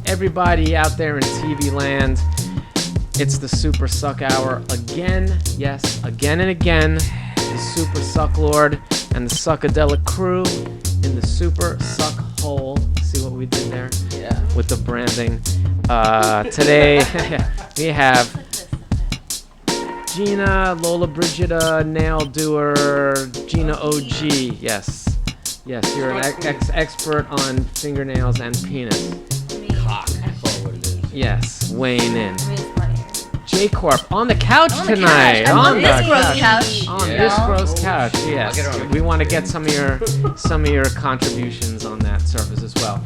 everybody out there in TV land. It's the Super Suck Hour again. Yes, again and again. The Super Suck Lord and the Suckadelic crew in the Super Suck Hole. See what we did there? Yeah. With the branding. Today we have Gina, Lola Brigida, Nail Doer, Gina OG. Yes, you're an expert on fingernails and penis. Cock. That's what it is. Yes, weighing in. J Corp on the couch tonight. On this gross couch. On this gross couch. Yes, we want to get some of your contributions on that surface as well.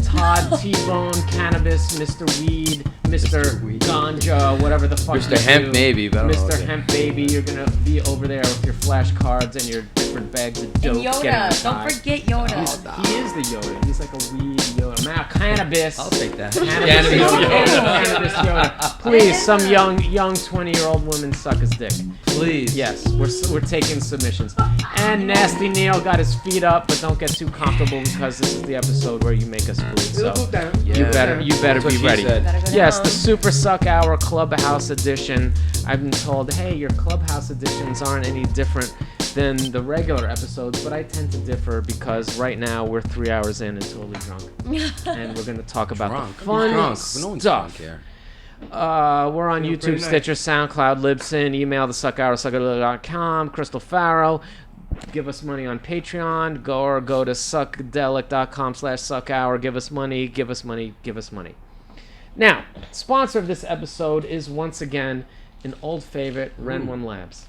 Todd T-Bone, Cannabis, Mr. Weed, Mr. Ganja, whatever the fuck Mr. you Hemp do. Baby. Mr. Hemp Baby, you're gonna be over there with your flashcards and your different bags of dope. And Yoda, don't forget Yoda. He is the Yoda. He's like a weed Yoda. Man, cannabis. I'll take that. Cannabis Yoda. Cannabis Yoda. Please, some young 20-year-old woman suck his dick. Please. Yes, we're taking submissions. And Nasty Neil got his feet up, but don't get too comfortable because this is the episode where you make us food. So you better be ready. Yes, the Super Suck Hour Clubhouse Edition. I've been told, hey, your Clubhouse editions aren't any different than the regular episodes, but I tend to differ because right now we're 3 hours in and totally drunk, and we're going to talk about the fun stuff. We're on YouTube, Stitcher, SoundCloud, Libsyn. Email the suckhour@suckadelic.com. Crystal Farrow. Give us money on Patreon. Go to suckadelic.com/suckhour. Give us money. Give us money. Give us money. Now, sponsor of this episode is once again an old favorite, Ren 1 Labs.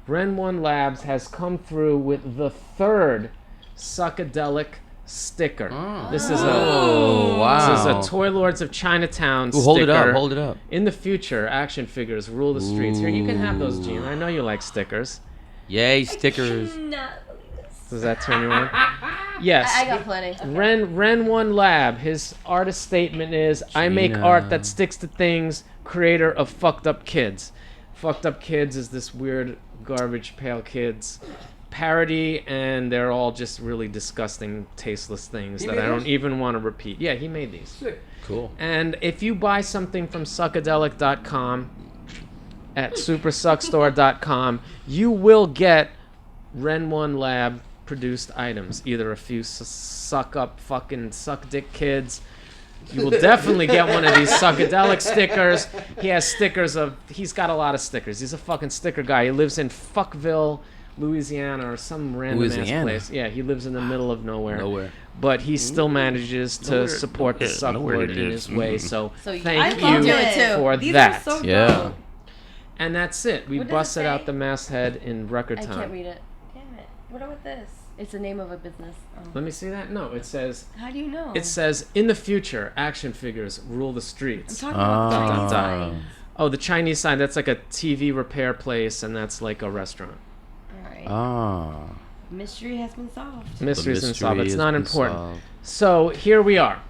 Ren 1 Labs has come through with the third Suckadelic sticker. This is a Toy Lords of Chinatown sticker. Hold it up. In the future, action figures rule the streets. Here, you can have those, Gene. I know you like stickers. Yay, stickers. I cannot believe this. Does that turn you on? Yes. I got plenty. Okay. Ren 1 Lab, his artist statement is, I make art that sticks to things, creator of Fucked Up Kids. Fucked Up Kids is this weird garbage Pale Kids parody, and they're all just really disgusting, tasteless things that I don't even want to repeat. Yeah, he made these. Cool. And if you buy something from suckadelic.com at supersuckstore.com, you will get Ren 1 Lab produced items, either a few suck dick kids. You will definitely get one of these Suckadelic stickers. He's got a lot of stickers. He's a fucking sticker guy. He lives in Fuckville, Louisiana, or some random ass place. Yeah, he lives in the middle of nowhere. But he still manages to support the Sucklord in his way. So thank you for These that. Are so Yeah. And that's it. We busted out the masthead in record time. I can't read it. Damn it. What about this? It's the name of a business. Let me see that. No, it says. How do you know? It says, in the future, action figures rule the streets. I'm talking about the Chinese signs. Oh, the Chinese sign. That's like a TV repair place, and that's like a restaurant. All right. Mystery has been solved. Mystery's been solved. It's not important. So here we are.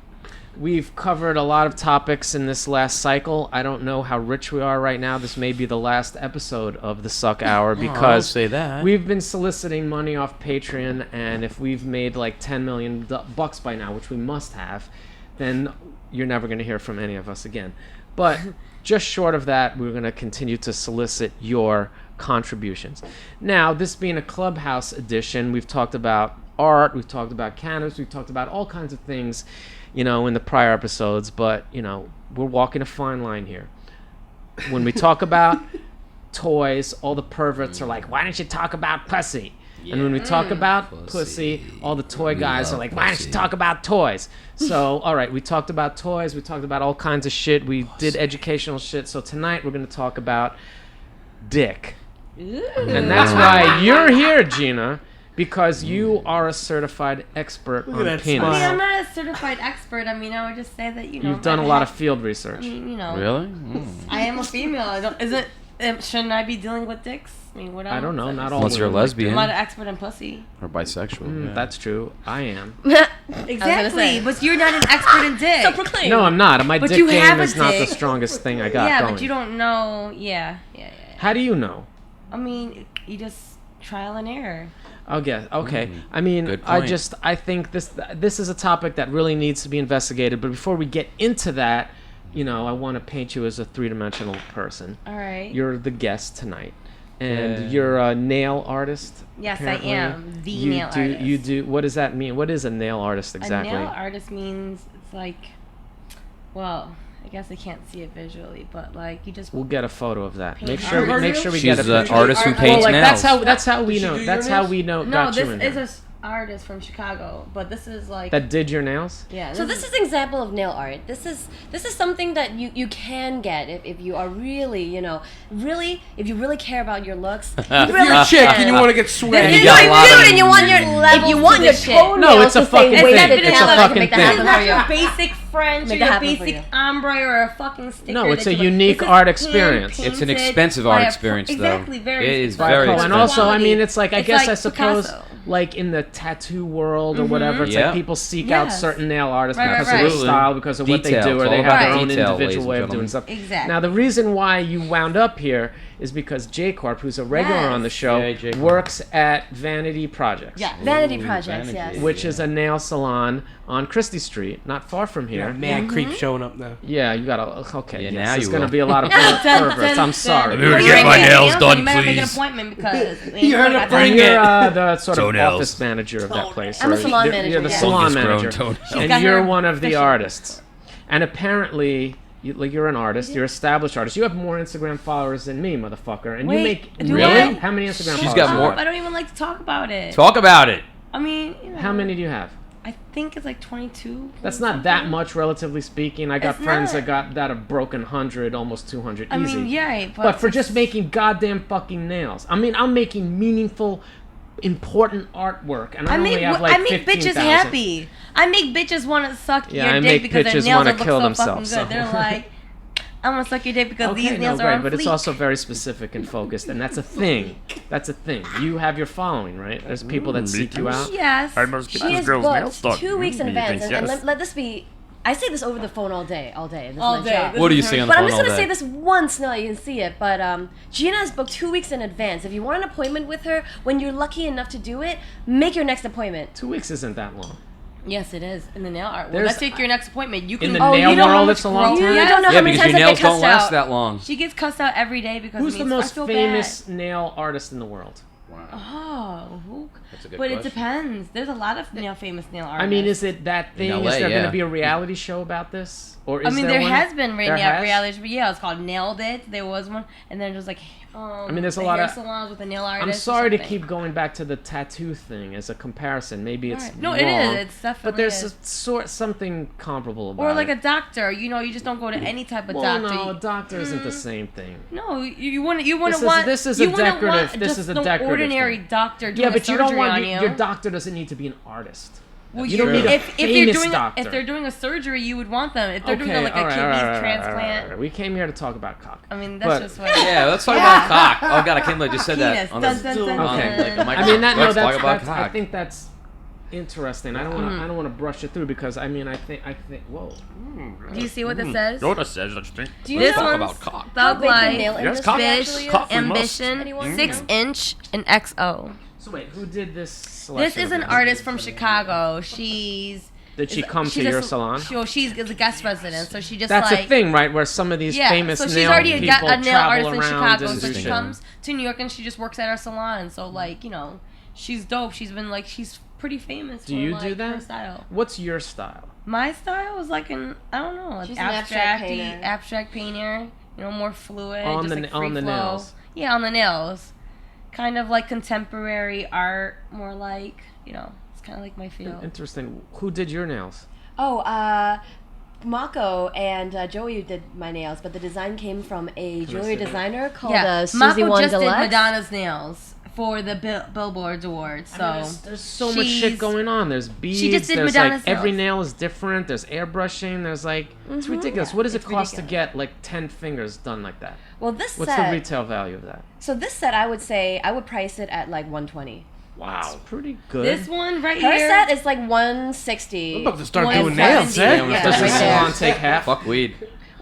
We've covered a lot of topics in this last cycle. I don't know how rich we are right now. This may be the last episode of the Suck Hour because say that. We've been soliciting money off Patreon, and if we've made like $10 million bucks by now, which we must have, then you're never going to hear from any of us again. But just short of that, we're going to continue to solicit your contributions. Now, this being a Clubhouse edition, we've talked about art, we've talked about cannabis, we've talked about all kinds of things, in the prior episodes, but, we're walking a fine line here. When we talk about toys, all the perverts are like, why don't you talk about pussy? And when we talk about pussy, all the toy guys are like, why don't you talk about toys? So, all right, we talked about toys, we talked about all kinds of shit, we did educational shit, so tonight we're going to talk about dick. And that's why you're here, Gina, because you are a certified expert on penis. I mean, I'm not a certified expert. I mean, I would just say that, You've done a lot of field research. I mean, Really? I am a female. Shouldn't I be dealing with dicks? I mean, what else? I don't know. Not all. Unless you're a lesbian. I'm not an expert in pussy. Or bisexual. That's true. I am. Exactly. But you're not an expert in dick. So proclaim. No, I'm not. My But dick you game have a is not the dick. strongest thing I got Yeah, going. but you don't know. Yeah. How do you know? I mean, you just trial and error. Okay. I mean, good point. I think this is a topic that really needs to be investigated. But before we get into that, I want to paint you as a three-dimensional person. All right. You're the guest tonight, and you're a nail artist. Yes, apparently. I am the nail artist. You do. What does that mean? What is a nail artist exactly? A nail artist means it's like, well, I guess I can't see it visually, but like you just. We'll get a photo of that. Paint Make sure we She's get a the picture. artist who Well, paints like nails. that's how we Did she know. do That's your how nails? we know. No, got you this in is here. an artist from Chicago, but this is like. That did your nails? Yeah. So this is an example of nail art. This is something that you can get if you are really, if you really care about your looks. If you're a chick and you want to get sweaty. you You got a lot of and you want your if you want your toenails No, it's a to fucking stay thing. weighted It's a down, I fucking can make that thing. It's happen not for you. your basic French or Make that your happen for basic you. ombre or a fucking sticker. No, it's that a you put- unique This is art experience. hand It's an painted expensive by art a- experience, though. Exactly, very It is expensive. very And also, I Quality. mean, it's like I It's guess like I suppose, Picasso. like in the tattoo world or whatever, it's Yeah. like people seek out Yes. certain nail artists Right, because right, of right. their style, because of what they Detail. do, or It's they all have their about own detail, individual ladies way and of doing gentlemen. stuff. Exactly. Now, the reason why you wound up here is because J Corp, who's a regular Yes. on the show, Yay, J Corp. works at Vanity Projects. Yeah. Vanity Ooh, projects, vanity. yes. Which is a nail salon on Christie Street, not far from Yeah, here. mad creep showing up now. Yeah, you gotta. Okay, Yeah, yes, now there's you gonna will. be a lot of Dun, dun, perverts. dun, I'm sorry. dun. I'm here to You're get my getting nails done, You better make an please. appointment because You heard it, bring You're it. the sort of Toenails. office manager of that place. I'm a or salon you're- manager, You're the yeah. salon Longest grown manager, toenails. She's got and you're her one of the official- artists. And apparently, you're an artist. You're an established artist. You have more Instagram followers than me, motherfucker. And you Wait, make do Really? I? How many Instagram She's followers? got do you more. have? I don't even like to talk about it. Talk about it. I mean, How many do you have? I think it's like 22. That's not that much, relatively speaking. I got It's friends not. that have broken 100, almost 200 I easy. mean, yeah, But for just making goddamn fucking nails. I mean, I'm making meaningful, important artwork, and I only have like I make 15,000. bitches happy. I make bitches want to suck Yeah, your I dick make because their bitches nails wanna look kill so themselves, fucking good. so. They're like, I want to suck your dick because Okay, these no, nails are great, on but it's fleek. also very specific and focused, and that's a thing. That's a thing. You have your following, right? There's people that seek you out. Yes. I must get She this is girl's nails done. booked 2 weeks in Mm, advance, and yes. let this be. I say this over the phone all day. This All is my day. job. This What do is you her- say on the But I'm phone just all gonna say day? this once now you can see it. But Gina is booked 2 weeks in advance. If you want an appointment with her, when you're lucky enough to do it, make your next appointment. 2 weeks isn't that long. Yes, it is in the nail art. Well, There's- let's take your next appointment. You can. In the Oh, nail you know how world, much it's a long You time. Yes. don't know Yeah, how many because times your I nails get don't cussed last out. that long. She gets cussed out every day because Who's it the means, most I feel famous nail artist in the world? Oh, who? That's a good But it question. depends. There's a lot of famous nail artists. I mean, is it that thing? LA, is there going yeah. to be a reality show about this? Or is I mean, there one? has been There has? reality, but yeah, it's called Nailed It. There was one, and then there's like, mean, there's a the lot hair of- salons with a nail artist. I'm or sorry to something. keep going back to the tattoo thing as a comparison. Maybe it's Alright. No, wrong, it is. It's definitely. but there's is. something comparable about Or like it. a doctor. You know, you just don't go to any type of Well, doctor. no, a doctor isn't the same thing. No, you want you want This to is- want this is you a wouldn't decorative- want this just is a no decorative ordinary thing. doctor doing Yeah, but you don't surgery want on your doctor doesn't need to be an artist. Well, You don't need a if they're famous doing doctor. if they're doing a surgery, you would want them. If they're doing like a all right, kidney all right, all right, transplant, all right. We came here to talk about cock. I mean that's But- just what. Yeah, let's talk about cock. Oh god, I can't believe I just said Penis. that on Dun, the dun, dun, on, Okay. dun. like, a I mean, that, no, let's talk that's, about that's I cock. think that's interesting. I don't want to brush it through because I mean I think whoa. Do you see what this says? Yoda says such thing. Do you This know talk one's about cock. how Thug big the Life, nail Yes, industry cock. actually is? Cock we must. Ambition, Anyone? 6-inch, and XO. So wait, who did this This selection? is of an nails? artist from Chicago. Did she come to your salon? She's a guest resident, so she just That's like a thing, right? Where some of these famous so she's nail already people a nail travel artist in around Chicago, and so she shit. comes to New York and she just works at our salon, and so like she's dope. She's been like she's pretty famous. Do for, you like, do that? Her style. What's your style? My style is like I don't know, like She's an abstract abstract painter. More fluid. On just the- like free on the flow. nails. Yeah, on the nails. Kind of like contemporary art, more like it's kind of like my feel. Interesting. Who did your nails? Oh, Mako and Joey did my nails, but the design came from a jewelry designer called Yeah, Susie Mako One just Deluxe. did Madonna's nails for the Billboard Awards. So I mean, there's so much shit she's- going on. There's beads. just did there's Madonna's like every nails. nail is different. There's airbrushing. There's like it's ridiculous. Yeah, What does it it's cost to ridiculous. get like 10 fingers done like that? Well, this What's set. the retail value of that? So this set, I would say, I would price it at like 120. Wow, pretty good. this one right Her here. set is like 160. I'm about to start One doing seventy. nails, eh? Yeah, Does the right there. salon take half? Fuck weed.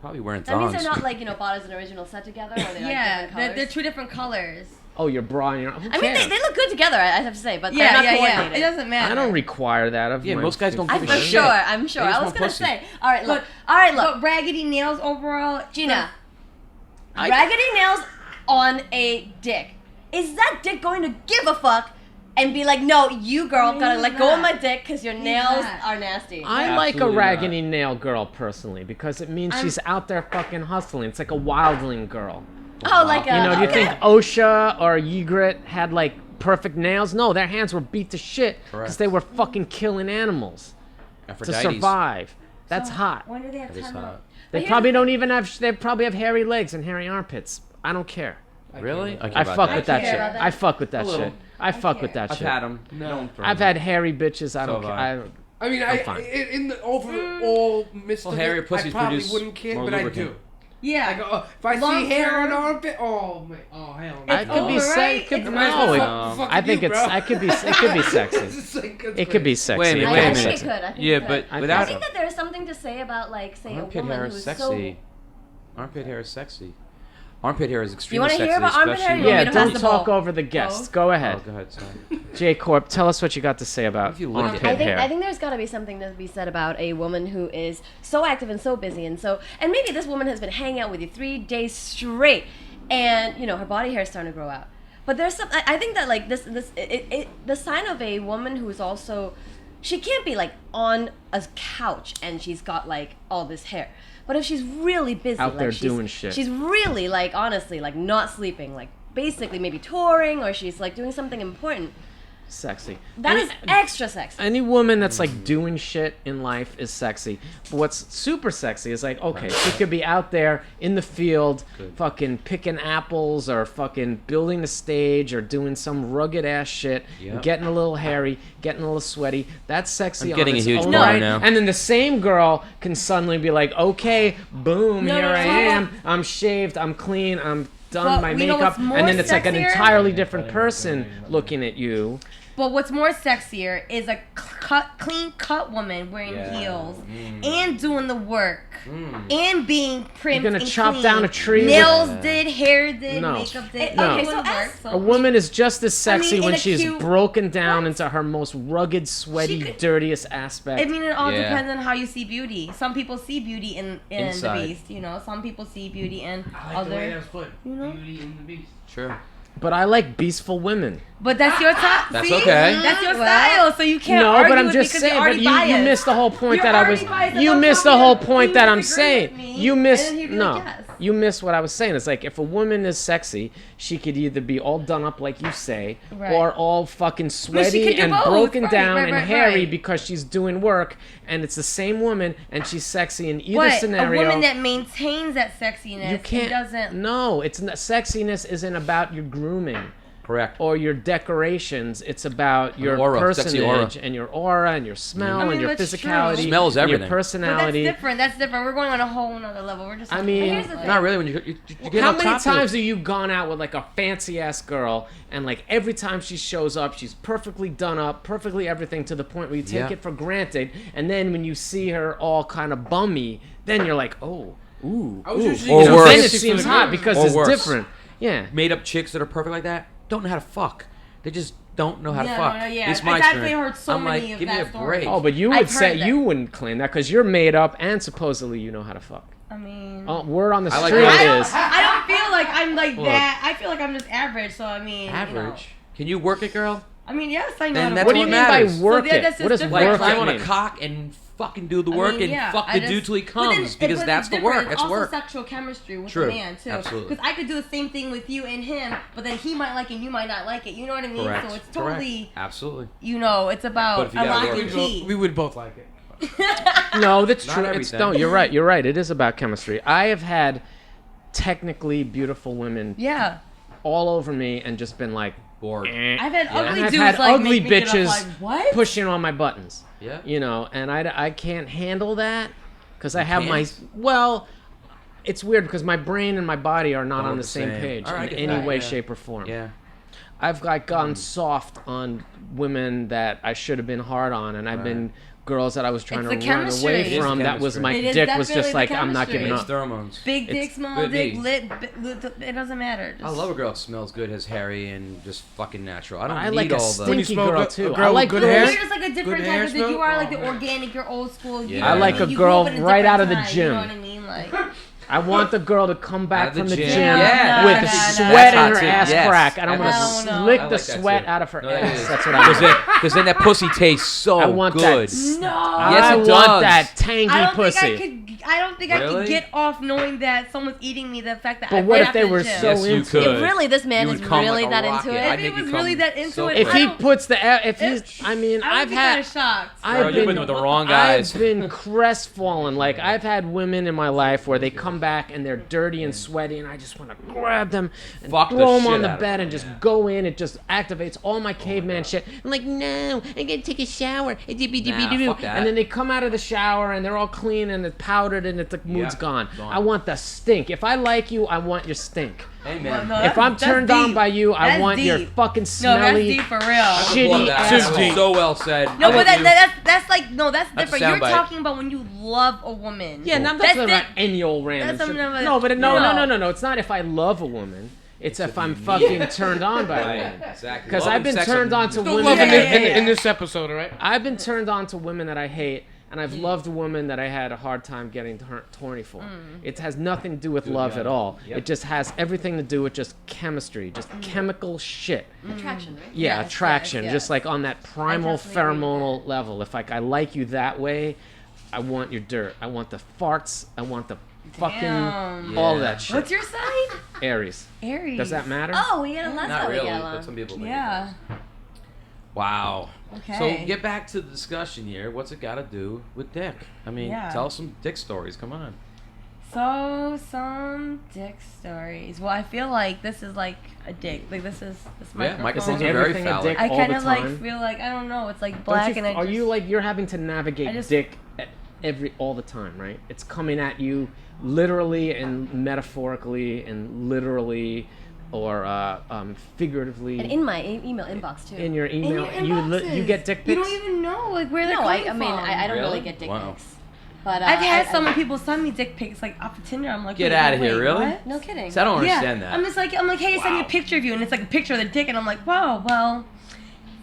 Probably wearing That means thongs. they're not like bought as an original set together, or they like Yeah, different colors. they're two different colors. Oh, your bra and your... Who I mean, cares? they look good together, I have to say, but they're Yeah, not yeah, yeah. coordinated. It doesn't matter. I don't require that of Yeah, my most guys don't I'm give a shit. sure. I'm sure. They just I was want gonna pussy. say. All right, look. But raggedy nails overall, Gina, raggedy nails on a dick. Is that dick going to give a fuck and be like, no, you girl He's gotta let go of not. my dick because your He's nails not. are nasty? I like a Absolutely raggedy nail girl personally because it means she's out there fucking hustling. It's like a wildling girl. Oh, like a. You know, do you okay. think OSHA or Ygritte had like perfect nails? No, their hands were beat to shit because Correct. they were fucking killing animals to Aphrodite's. survive. That's hot. when do they have That is time hot. out? They here's probably the don't even have. They probably have hairy legs and hairy armpits. I don't care. Really? I fuck with that care shit. about that. I fuck with that little. shit. I fuck with care. that I've shit. had them. No. I've had hairy bitches. I So don't have care. I. I mean, I'm fine. in the overall midst Well, of hairy it, I pussies probably produce wouldn't care, more but I lubricant. do. Yeah. I go, if I Long see hair on term. armpit, oh my, oh hell no. I could be over, sexy. right? Could, It's no, over. it- Fuck I think you, it's. bro. I could be. It could be sexy. It's like, it's It could be great. sexy. Wait a minute, It wait a could be I think minute. it sexy. could. I think Yeah, it could. but I without I think that there's something to say about, like, say, a armpit woman hair who's is so. sexy. Armpit hair is sexy. Armpit hair is extremely wanna sexy. hear about armpit hair? especially- You want Yeah, me to pass don't the talk ball? over the guests. Oh. Go Oh, ahead. go ahead, sorry. J Corp, tell us what you got to say about If you look at armpit it. I hair. think there's got to be something to be said about a woman who is so active and so busy and maybe this woman has been hanging out with you 3 days straight, and you know her body hair is starting to grow out. But there's some. I think that like the sign of a woman who is also, she can't be like on a couch and she's got like all this hair. But if she's really busy, Out like there she's, doing shit. she's really like honestly like not sleeping, like basically maybe touring, or she's like doing something important. Sexy. That is extra sexy. Any woman that's like doing shit in life is sexy. But what's super sexy is like, okay, she could be out there in the field, fucking picking apples or fucking building a stage or doing some rugged ass shit, Yep. getting a little hairy, getting a little sweaty. That's sexy. I'm getting on a its huge own boner right. now. And then the same girl can suddenly be like, okay, boom, No, here no, I no. am. I'm shaved. I'm clean. I'm done But my you know makeup. what's more And then it's like an sexier? entirely different person looking at you. But what's more sexier is a clean cut woman wearing Yeah. heels and doing the work and being prim. You're gonna and chop clean. down a tree with- Nails did, hair did, No. makeup did. No. Okay, so so as- A woman is just as sexy in when a she's cute- broken down into her most rugged, sweaty, She could- dirtiest aspect. I mean, it all Yeah. depends on how you see beauty. Some people see beauty in the Inside. beast, you know. Some people see beauty in I like the way that other. was put. You know? Beauty and the Beast. Sure. But I like beastful women. But that's your style. That's see? okay. That's your Well, style, so you can't No, argue but I'm it just because saying. you're But already you biased. missed the whole point You're that I was. already biased. You Don't missed tell the me whole that point you that I'm disagree saying. with me, You and missed. then he'd be No, like, yes. you missed what I was saying. It's like if a woman is sexy, she could either be all done up like you say, Right. or all fucking could sweaty do and both. broken Right, down right, and right, hairy right. because she's doing work, and it's the same woman and she's sexy in either But scenario. a woman that maintains that sexiness You can't. and doesn't. No, it's not, sexiness isn't about your grooming Correct. or your decorations. It's about your aura, sexy aura. personage and your aura and your smell I mean, and your that's physicality. true. Smell is and everything. your But that's personality. different. That's different. We're going on a whole nother level. We're just. I mean- But here's the thing. Not really. When you get How on many top times of have you gone out with like a fancy ass girl and like every time she shows up, she's perfectly done up, perfectly everything to the point where you take Yeah. it for granted, and then when you see her all kind of bummy, then you're like, oh, ooh, I was ooh. usually Or gonna worse. Then it say seems for the hot girl. because Or it's worse. different. Yeah. made up chicks that are perfect like that don't know how to fuck. They just don't know how to Yeah, fuck. no, yeah. It's my I've actually experience. heard so I'm many like, of give me that a story. break. Oh, but you I've would say heard that. you wouldn't claim that because you're made up and supposedly you know how to fuck. I mean. Word on the I like street that. is I don't feel like I'm like Look. that. I feel like I'm just average. So I mean. average. You know. Can you work it, girl? I mean, yes, I know. Then how to that's what do work you what mean by matters. work So it? that's What does just Like work climb on a mean? cock and fucking do the I work mean, and yeah, fuck I the dude just- till he but then- comes because but that's it's the different. work. It's It's also work. sexual chemistry with True. a man too. Absolutely. Because I could do the same thing with you and him, but then he might like it and you might not like it. You know what I mean? Correct. So it's Correct. totally, Absolutely. you know, it's But about if you a gotta lock work and it. key. We would both like it. No, that's Not true. It's everything. no. You're right. You're right. It is about chemistry. I have had technically beautiful women Yeah. all over me and just been like, Bored. eh. I've had Yeah. ugly And I've dudes had like ugly make me get up, bitches like, what? pushing on my buttons. Yeah. You know, and I can't handle that because I have my can't? well. It's weird because my brain and my body are not Don't on work the the same same. page All right, I in get any that, way, yeah. shape, or form. Yeah. I've like gotten soft on women that I should have been hard on, and I've been girls that I was trying It's to the run chemistry. away It is from. the That was chemistry. my It is dick was definitely just the like I'm not chemistry. giving It's up. pheromones. Big dick, It's small could dick, be. it doesn't matter. I love a girl that smells good, has hairy, and just fucking natural. I don't I need like a all the. When you stinky smoke girl a too. girl I with like good But hair? girls. you're just like a different Good type hair of dick. You smell? are like the Oh, man. organic, you're old school. Yeah. You I like you a grew girl up in a right different out of the time, gym. You know what I mean? Like, I want the girl to come back Out of the from the gym. gym Yeah, with that's sweat hot in her too. ass Yes. crack. And I want Hell to no. lick I the like that sweat too. out of her No, that ass. is. That's what I want. Because then that pussy tastes so I want good. that. no. Yes, I it want does. that tangy I don't pussy. think I could. I don't think I Really? could get off knowing that someone's eating me. The fact that But I what right if after they the were gym. so Yes, you into could. it? If really this man You is would come really like a that rocket. into I'd it, If he make you was come really that into so it, If quick. he I don't- puts the, if he's, I mean, I I've would be kind had, of shocked. I've Bro, you've been with the wrong guys. I've been crestfallen. Like I've had women in my life where they come back and they're dirty and sweaty, and I just want to grab them and Fuck the throw them shit on the out of bed them, and just yeah. go in. It just activates all my caveman shit. I'm like, no, I gotta take a shower. fuck that. And then they come out of the shower and they're all clean and it's powdered and the mood's Yeah, gone. gone. I want the stink. If I like you, I want your stink. Hey, Well, man. no, If I'm that's turned on deep. by you, I That's want your deep. fucking No, that's smelly, deep for real. shitty That ass. was deep. so well said. No, Thank but you. that's like no, that's That's a different. You're soundbite. talking about when you love a woman. Yeah, no, I'm That's talking about di- any old random that's shit. something about- No, but no. No. It's not if I love a woman. It's if I'm fucking turned on by a Right, woman. exactly. Because Love I've and been sex turned are- on to Still women love that in, I Yeah, this, yeah, hate. in this episode, all right? I've been turned on to women that I hate, and I've loved women that I had a hard time getting horny for. It has nothing to do with love at all. Yep. It just has everything to do with just chemistry, just chemical shit. attraction, right? Yeah, Yes, attraction, yes, just yes. like on that primal definitely agree with pheromonal level. If like I like you that way, I want your dirt. I want the farts. I want the fucking Damn. all Yeah. that shit. What's your sign? Aries. Aries. Does that matter? Oh, we got a last Not time we really, get but along. some people think it Yeah. does. Wow. Okay. So get back to the discussion here. What's it got to do with dick? I mean, Yeah. tell us some dick stories. Come on. So some dick stories. Well, I feel like this is like a dick. Like this microphone. microphones are Everything very a phallic. dick I all kind the of like time. feel like I don't know. It's like Don't black you, and I are just, you like you're having to navigate I just- dick all the time, right? It's coming at you literally and metaphorically and literally or figuratively And in my email inbox too. in your in email. your And you inboxes. get dick pics. You don't even know like where they're no, coming I mean, from. I don't really Really? get dick Wow. pics. But I've had I- some people send me dick pics like off of Tinder. I'm like, Get wait, outta here, wait, really? what? No kidding. So I don't Yeah, understand that. I'm just like, hey, send me a Wow. picture of you, and it's like a picture of the dick, and I'm like, wow, well,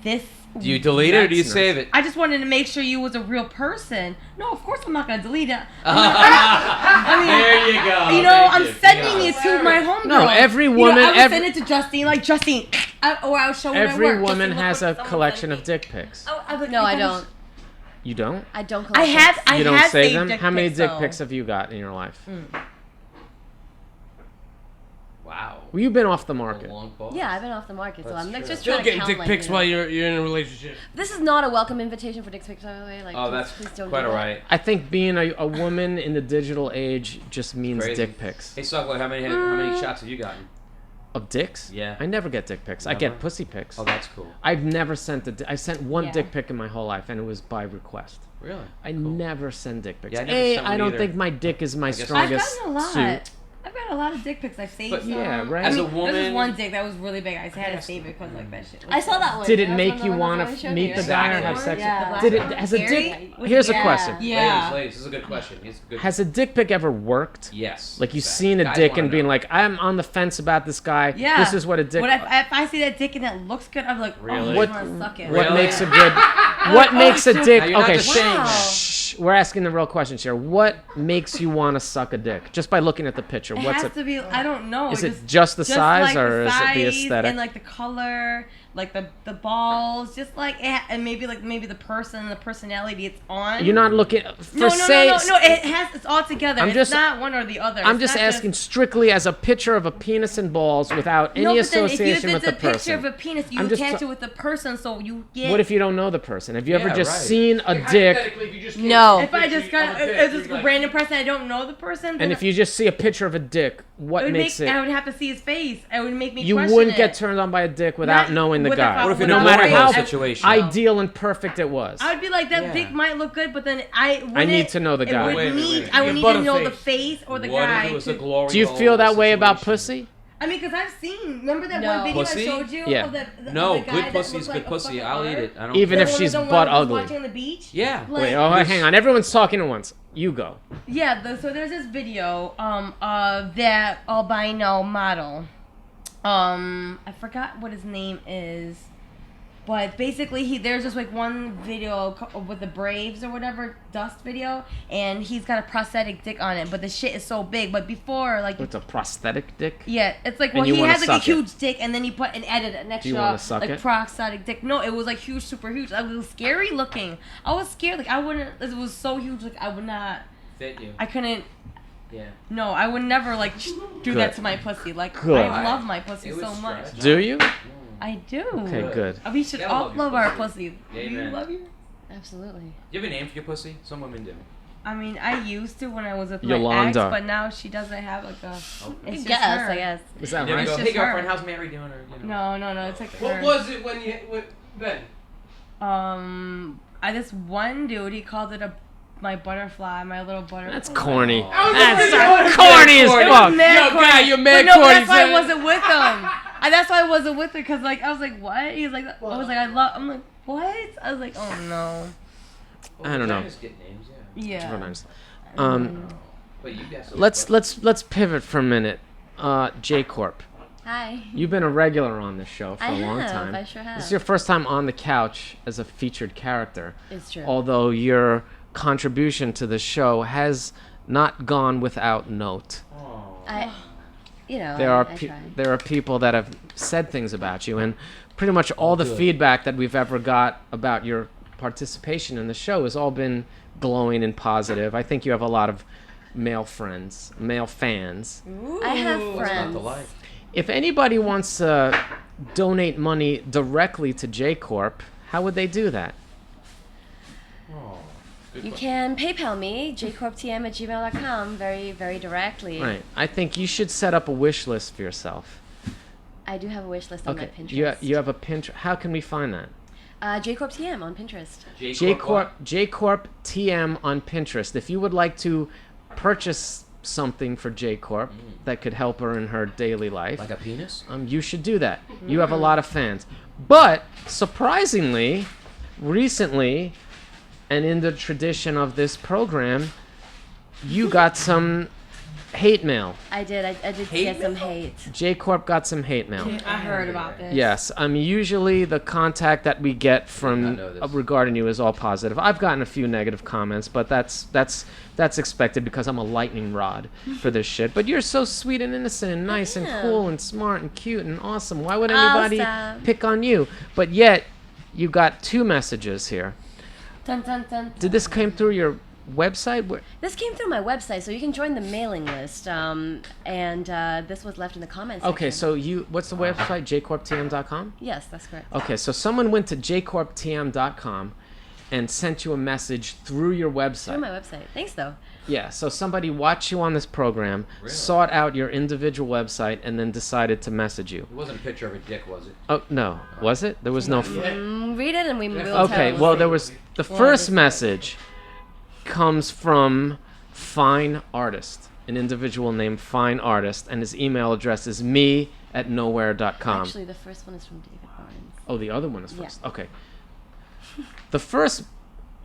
this. Do you delete it or do you That's save it? I just wanted to make sure you was a real person. No, of course I'm not gonna delete it. I mean, There you go. you know, Thank I'm you. sending it to my homegirl. No, every You know, woman- I would every- send it to Justine, like Justine, or I'll show her at Every work. woman Justine, has look a what someone collection sent of me. dick pics. Oh, I'm like, No, I because- don't. You don't? I don't collect I have. pics. I You don't have save saved them? dick How many pics, dick though. pics have you got in your life? Wow. Well, you've been off the A market. long pause. Yeah, I've been off the market, so That's I'm like, true. just Still trying to getting count dick like, pics you know. while you're in a relationship. This is not a welcome invitation for dick pics, by the way. Like, Oh, please, that's please don't quite do that. alright. I think being a woman in the digital age just means Crazy. dick pics. Hey, Suckload, how many shots have you gotten? Of dicks? Yeah. I never get dick pics. I Never? get pussy pics. Oh, that's cool. I've never sent I sent one Yeah. dick pic in my whole life, and it was by request. Really? I never send dick pics. Yeah, I never A, sent I one don't either. think my dick is my guess- I've I've strongest gotten a lot. suit. I've got a lot of dick pics. I've saved But some. yeah, right? As a This woman, is one dick that was really big. I had to save it because like that shit. was- I saw that one. Did it That was make one of you the want ones that to showed meet you, the right? guy or Exactly. have sex? Yeah. Did it? Has a Scary? dick? Here's a Yeah. question. Yeah. ladies, this is a good question. It's a good. Has a dick pic ever worked? Yes. Like you've exactly. seen a Guys dick wanna and being know. like, I'm on the fence about this guy. Yeah. This is what a dick. What if I see that dick and that looks good? I'm like, Really? oh, What- I want to suck it. What Really? makes a good? What makes a dick? Now, you're not Okay, just saying Wow. shh. We're asking the real questions here. What makes you want to suck a dick? Just by looking at the picture. It What's has to be. I don't know. Is it just the size like or the is it the size aesthetic? and like the color, like the balls, just like and maybe the person, the personality it's on. You're not looking for No, say. it's all together. I'm It's just- not one or the other. I'm It's just not asking strictly as a picture of a penis and balls without any No, but then association if with it's the a picture person. of a penis, you I'm just attach t- it with the person, so you get. What if you don't know the person? Have you ever Yeah, just right. seen a dick? Hypothetically, if you just No. If I just got if it's a random person, I don't know the person. And then if you just see a picture of a dick, it what would makes make, it? I would have to see his face. It would make me. You question wouldn't it. get turned on by a dick without Not knowing the with a guy. What if in no a matter normal how situation? ideal and perfect it was. I would be like, that Yeah. dick might look good, but then I need to know the guy. Would Wait a minute, need, wait a I would minute. need to know Butterface. the face or the What guy. if it was a to- glory Do you hole feel that way about situation? pussy? I mean, because I've seen. Remember that No. one video Pussy? I showed you? Yeah. Of the No, the guy good that pussy looked is like good a pussy. fucking I'll eat art? it. I don't. Even The if one she's with the butt one who was ugly. Watching on the beach. Yeah. Like- Wait, oh, hang on. Everyone's talking at once. You go. Yeah, so there's this video of that albino model. I forgot what his name is. But basically, there's just like one video with the Braves or whatever, Dust video, and he's got a prosthetic dick on it, but the shit is so big. But before, like, It's a prosthetic dick. yeah, it's like, And well, you he wanna has like a suck it. huge dick, and then he added an extra wanna suck like it? prosthetic dick. No, it was like huge, super huge. It was scary looking. I was scared, like I wouldn't. It was so huge, like I would not. Fit you. I couldn't. Yeah. No, I would never like do that Good. to my pussy. Like Good. I love my pussy It was so much. stretched. Do you? I do. Okay, good. We should Yeah, I all love your love our pussy. pussy. Yeah, Do you amen. love your? Absolutely. Do you have a name for your pussy? Some women do. I mean, I used to when I was with my Yolanda. ex, but now she doesn't have like a. Okay. It's just Yes, her. I guess. Is that You never right? go, It's hey just her. girlfriend, how's Mary doing? Or, you know. No, it's like What her. was it when you Ben? This one dude, he called it my butterfly, my little butterfly. That's corny. was That's corny. corny as Corny. fuck. Mad Yo, corny. guy, you're mad But no, corny, that's why I son. wasn't with him. That's why I wasn't with her, cause like I was like, what? He's like, I was like, I love. I'm like, what? I was like, oh no. I don't know. Vaginas get names, yeah. Yeah. Sometimes. But you got some Let's pivot for a minute. J Corp. Hi. You've been a regular on this show for I a long have, time. I sure have. This is your first time on the couch as a featured character. It's true. Although your contribution to the show has not gone without note. I, There are I pe- try. there are people that have said things about you, and pretty much all the good. feedback that we've ever got about your participation in the show has all been glowing and positive. I think you have a lot of male friends, male fans. I have What's not friends. to like? If anybody wants to donate money directly to J Corp, how would they do that? Oh, good You question. can PayPal me, jcorptm@gmail.com, very, very directly. Right. I think you should set up a wish list for yourself. I do have a wish list on Okay. my Pinterest. You have a Pinterest. How can we find that? jcorptm on Pinterest. J Corp TM on Pinterest. If you would like to purchase something for J Corp that could help her in her daily life, Like a penis? you should do that. You have a lot of fans. But surprisingly, recently, and in the tradition of this program, you got some hate mail. I did. I did Hate get some mail? hate. J Corp got some hate mail. I heard about this. Yes, usually the contact that we get Did from not know this. regarding you is all positive. I've gotten a few negative comments, but that's expected because I'm a lightning rod for this shit. But you're so sweet and innocent and nice and am. cool and smart and cute and awesome. Why would anybody Awesome. pick on you? But yet, you got 2 messages here. Dun, dun, dun, Did this came through your website? This came through my website, so you can join the mailing list. This was left in the comments. Okay, section. so what's the website? jcorptm.com? Yes, that's correct. Okay, so someone went to jcorptm.com and sent you a message through your website. Through my website. Thanks, though. Yeah, so somebody watched you on this program, Really? sought out your individual website, and then decided to message you. It wasn't a picture of a dick, was it? Oh, no. Was it? There was no... Read it, and we will Okay, tell. well, there was... The Yeah, first this- message comes from Fine Artist, an individual named Fine Artist, and his email address is me@nowhere.com. Actually, the first one is from David Barnes. Oh, the other one is Yeah. first. Okay. The first...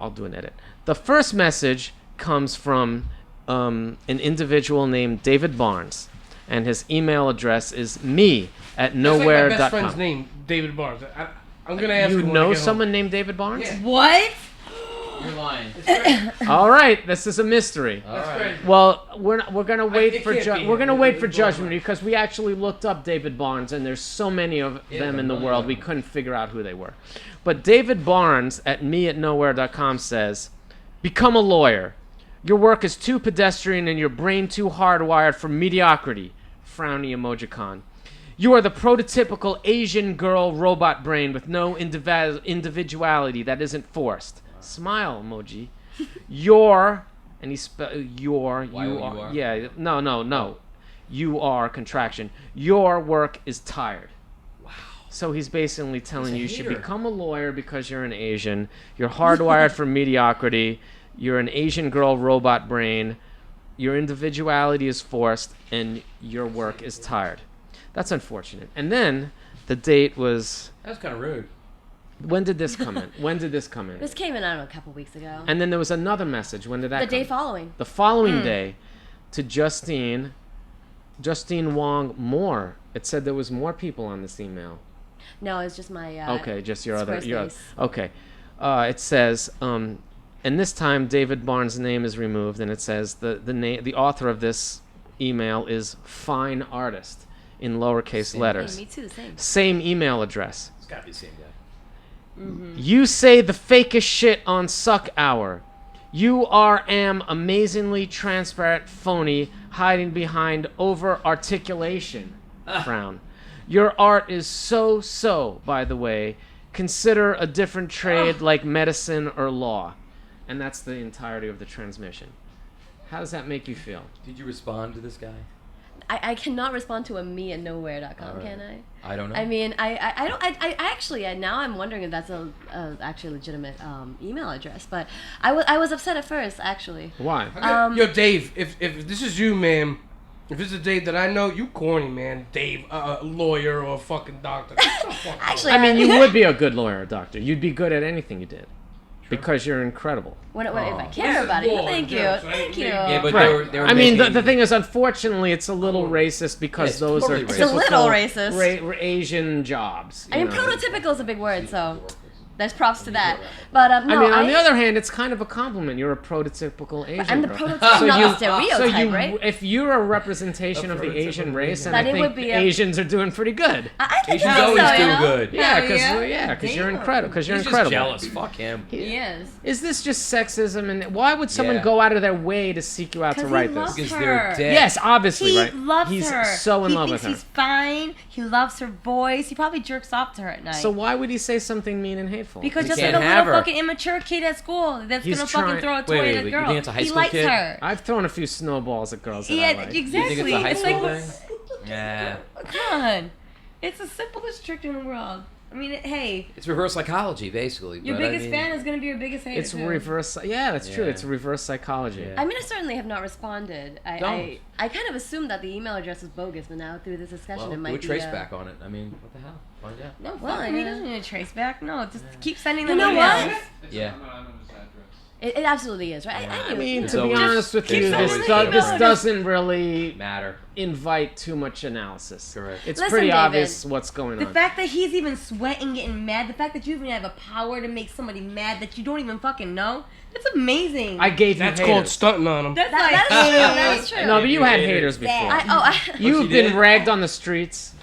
I'll do an edit. The first message comes from an individual named David Barnes, and his email address is me@nowhere.com. That's like my best friend's name, David Barnes. I'm gonna ask You him when I know get home. someone named David Barnes? Yeah. What? You're lying. All right, this is a mystery. All right. Well, we're gonna wait it for can't be we're gonna him. wait for It's judgment Barnes. because we actually looked up David Barnes, and there's so many of them in the there are world we millions. couldn't figure out who they were. But David Barnes at me@nowhere.com says, "Become a lawyer. Your work is too pedestrian and your brain too hardwired for mediocrity." Frowny emojicon. "You are the prototypical Asian girl robot brain with no individuality that isn't forced." Smile emoji. Your, and he spell your, you Y-O-U-R? are, yeah, no. You are contraction. Your work is tired. So he's basically telling He's a you should hater. become a lawyer because you're an Asian. You're hardwired for mediocrity. You're an Asian girl robot brain. Your individuality is forced, and your work is tired. That's unfortunate. And then the date was. That was kind of rude. When did this come in? When did this come in? This came in, I don't know, a couple weeks ago. And then there was another message. When did that The come? day following. The following day, to Justine Wong Moore. It said there was more people on this email. No, it's just my. Okay, just your other. Squarespace. Okay. It says, and this time David Barnes' name is removed, and it says the author of this email is Fine Artist in lowercase letters. Hey, me too, same. Same email address. It's got to be the same guy. You say the fakest shit on Suckhour. You am amazingly transparent phony hiding behind over-articulation. Frown. Your art is so, by the way. Consider a different trade like medicine or law. And that's the entirety of the transmission. How does that make you feel? Did you respond to this guy? I cannot respond to a me at nowhere.com, Right. can I? I don't know. I mean, I don't. I actually now I'm wondering if that's a actually legitimate email address. But I was upset at first, actually. Why? Yo, Dave, if this is you, man, if it's a Dave that I know, you corny, man. Dave, a lawyer or a fucking doctor. Actually, I mean, you would be a good lawyer or doctor. You'd be good at anything you did. Because you're incredible. if I This care is about it, law, thank you, yes, right? thank you. Yeah, but Right. they were I mean, making- the thing is, unfortunately, it's a little racist because it's those totally are racist. It's a little typical racist. Asian jobs. I mean, you know. prototypical is a big word, so there's props to that. But no, I mean, on the other hand, it's kind of a compliment. You're a prototypical Asian. I'm the girl. prototype, not the stereotype, right? If you're a representation of the Asian race, then Then I it think would be a- Asians are doing pretty good. I think Asians so, always you do know? good. Yeah, yeah. because you're Damn. incredible. Because you're He's just incredible. jealous. Fuck him. He is. Is this just sexism? And why would someone Yeah. go out of their way to seek you out to 'Cause write he this? loves Because her. they're dead. Yes, obviously, He right? loves He's her. so in he love thinks with her. he's fine. He loves her voice. He probably jerks off to her at night. So why would he say something mean and hateful? because He just can't like a have little her. fucking immature kid at school that's He's gonna trying- fucking throw a toy Wait, at a wait, you girl. think it's a high he school likes kid? her. I've thrown a few snowballs at girls that I Yeah, like. You think exactly. it's a high school like, thing? Yeah. Come on. It's the simplest trick in the world. I mean, hey, It's reverse psychology, basically. your but I biggest mean- fan is gonna be your biggest hater. It's too. reverse. Yeah, that's true. Yeah. It's reverse psychology. Yeah. I mean, I certainly have not responded. Don't. I kind of assumed that the email address was bogus, but now through this discussion, Well, it might do a be. trace back on it. I mean, what the hell? Find out. No, Well, fuck him. He yeah. doesn't need a trace back. No, just keep sending You them know emails. what? Yeah. It absolutely is, right? I I knew. mean, It's to be always- honest with Keep you, sending this, the this emails. doesn't really Matter. invite too much analysis. Correct. It's Listen, pretty David. obvious what's going The on. fact that he's even sweating, getting mad, the fact that you even have a power to make somebody mad that you don't even fucking know, that's amazing. I gave you That's haters. called stunting on him. that's That like, is true. That is true. No, but you had Haters. haters before. You You've she been did? ragged on the streets,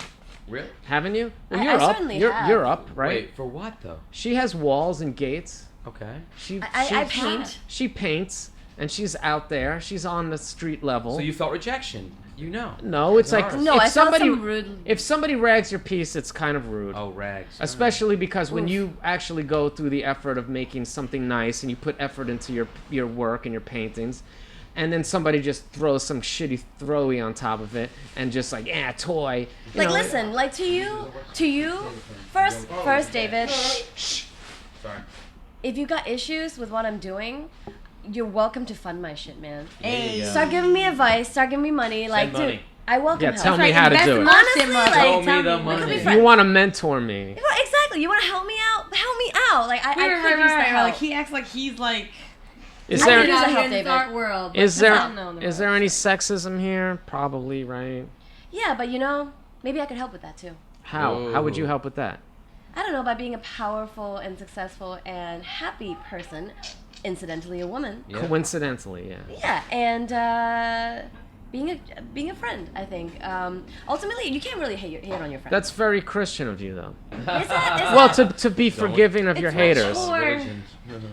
Really? haven't you? Well, I you're up. certainly You're, have. you're up, right? Wait, for what though? She has walls and gates. Okay. She I she- paint. She paints, and she's out there. She's on the street level. So you felt rejection. You know. No, it's like Bizarre. No, if I felt somebody some rude. if somebody rags your piece, it's kind of rude. Oh, rags. Especially because when Oof. you actually go through the effort of making something nice and you put effort into your work and your paintings, and then somebody just throws some shitty throwy on top of it and just like, yeah, toy. You Like, know, listen, like to you, first, David. Sorry. If you got issues with what I'm doing, you're welcome to fund my shit, man. hey, Start giving me advice. Start giving me money. Like, money. dude, I welcome Yeah, help. tell me right, how to invest do in it. my Honestly, shit, mother. like, Show me Tell the me. money. We could be you friends. want to mentor me. You know, exactly. You want to help me out? Help me out. Like, I Right, could use the help. Like he acts like he's like Is I there could use out the here help, in this David. art world. is but I there don't know the is there any sexism here? Probably, right? Yeah, but you know, maybe I could help with that too. How? How would you Ooh. help with that? I don't know, by being a powerful and successful and happy person, incidentally a woman. Yeah. Coincidentally, yeah. Yeah, and being a friend, I think. Ultimately, you can't really hate on your friends. That's very Christian of you, though. Is that, Well, to be forgiving of It's your much haters. more- Religion.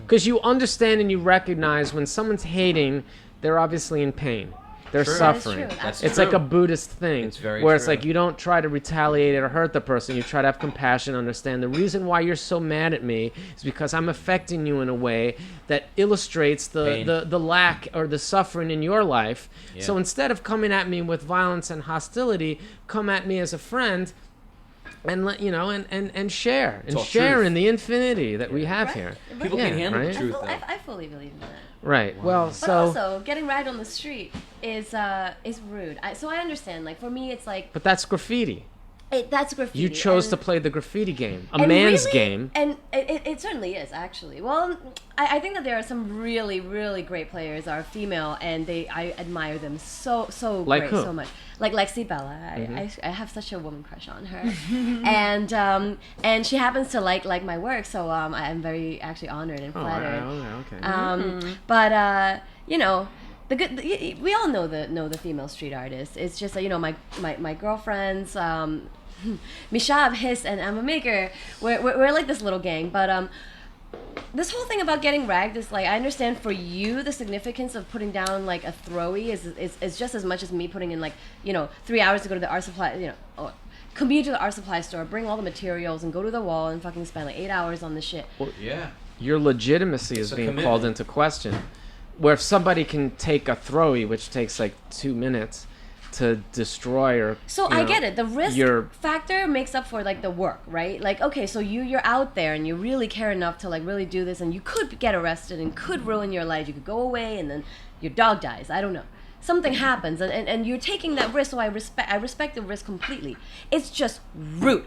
Because you understand and you recognize when someone's hating, they're obviously in pain. They're True. That is suffering. true. That's It's true. like a Buddhist thing, It's very where it's true. like you don't try to retaliate or hurt the person. You try to have compassion, understand the reason why you're so mad at me is because I'm affecting you in a way that illustrates Pain. the lack or the suffering in your life. Yeah. So instead of coming at me with violence and hostility, come at me as a friend and share all share truth. in the infinity that we have Right. here. People Yeah, can't handle right? the truth, though. I fully believe in that. Right. Well, But so also, getting ragged on the street is rude. So I understand. Like for me, it's like but that's graffiti. that's graffiti. You chose and- to play the graffiti game, a and man's really- game. and it certainly is actually. Well, I think that there are some really really great players are female, and I admire them so Like great who? so much. Like Lexi Bella, I have such a woman crush on her, and she happens to like my work, so I'm very actually honored and Oh, flattered. okay. But you know, we all know the female street artists. It's just that my girlfriends, Mishab, Hiss, and Emma Maker. We're like this little gang, but this whole thing about getting ragged is like I understand for you the significance of putting down like a throwy is just as much as me putting in like 3 hours to go to the art supply or commute to the art supply store, bring all the materials, and go to the wall and fucking spend like 8 hours on this shit. Yeah. Your legitimacy is It's a being commitment. called into question. Where if somebody can take a throwy, which takes like 2 minutes to destroy or So I get it. The risk your- factor makes up for like the work, right? Like okay, so you're out there and you really care enough to like really do this, and you could get arrested and could ruin your life. You could go away and then your dog dies. I don't know. Something happens and you're taking that risk. So I respect the risk completely. It's just rude.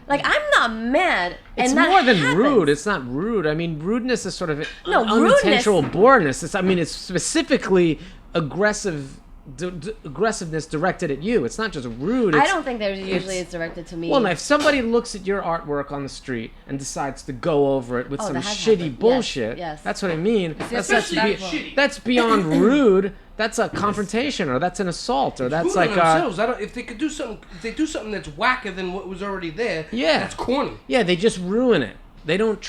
Like I'm not mad. It's and that more than happens. rude. It's not rude. I mean, rudeness is sort of No, unintentional boredness. It's specifically aggressiveness directed at you. It's not just rude. I It's, don't think there's usually it's directed to me. Well, if somebody looks at your artwork on the street and decides to go over it with Oh, some that has shitty happened. bullshit, Yes. that's what I mean. disrespectful. That's beyond rude. That's a confrontation, or that's an assault, or that's Rude like on themselves. If they could do something, if they do something that's whacker than what was already there, Yeah. that's corny. yeah, they just ruin it. They don't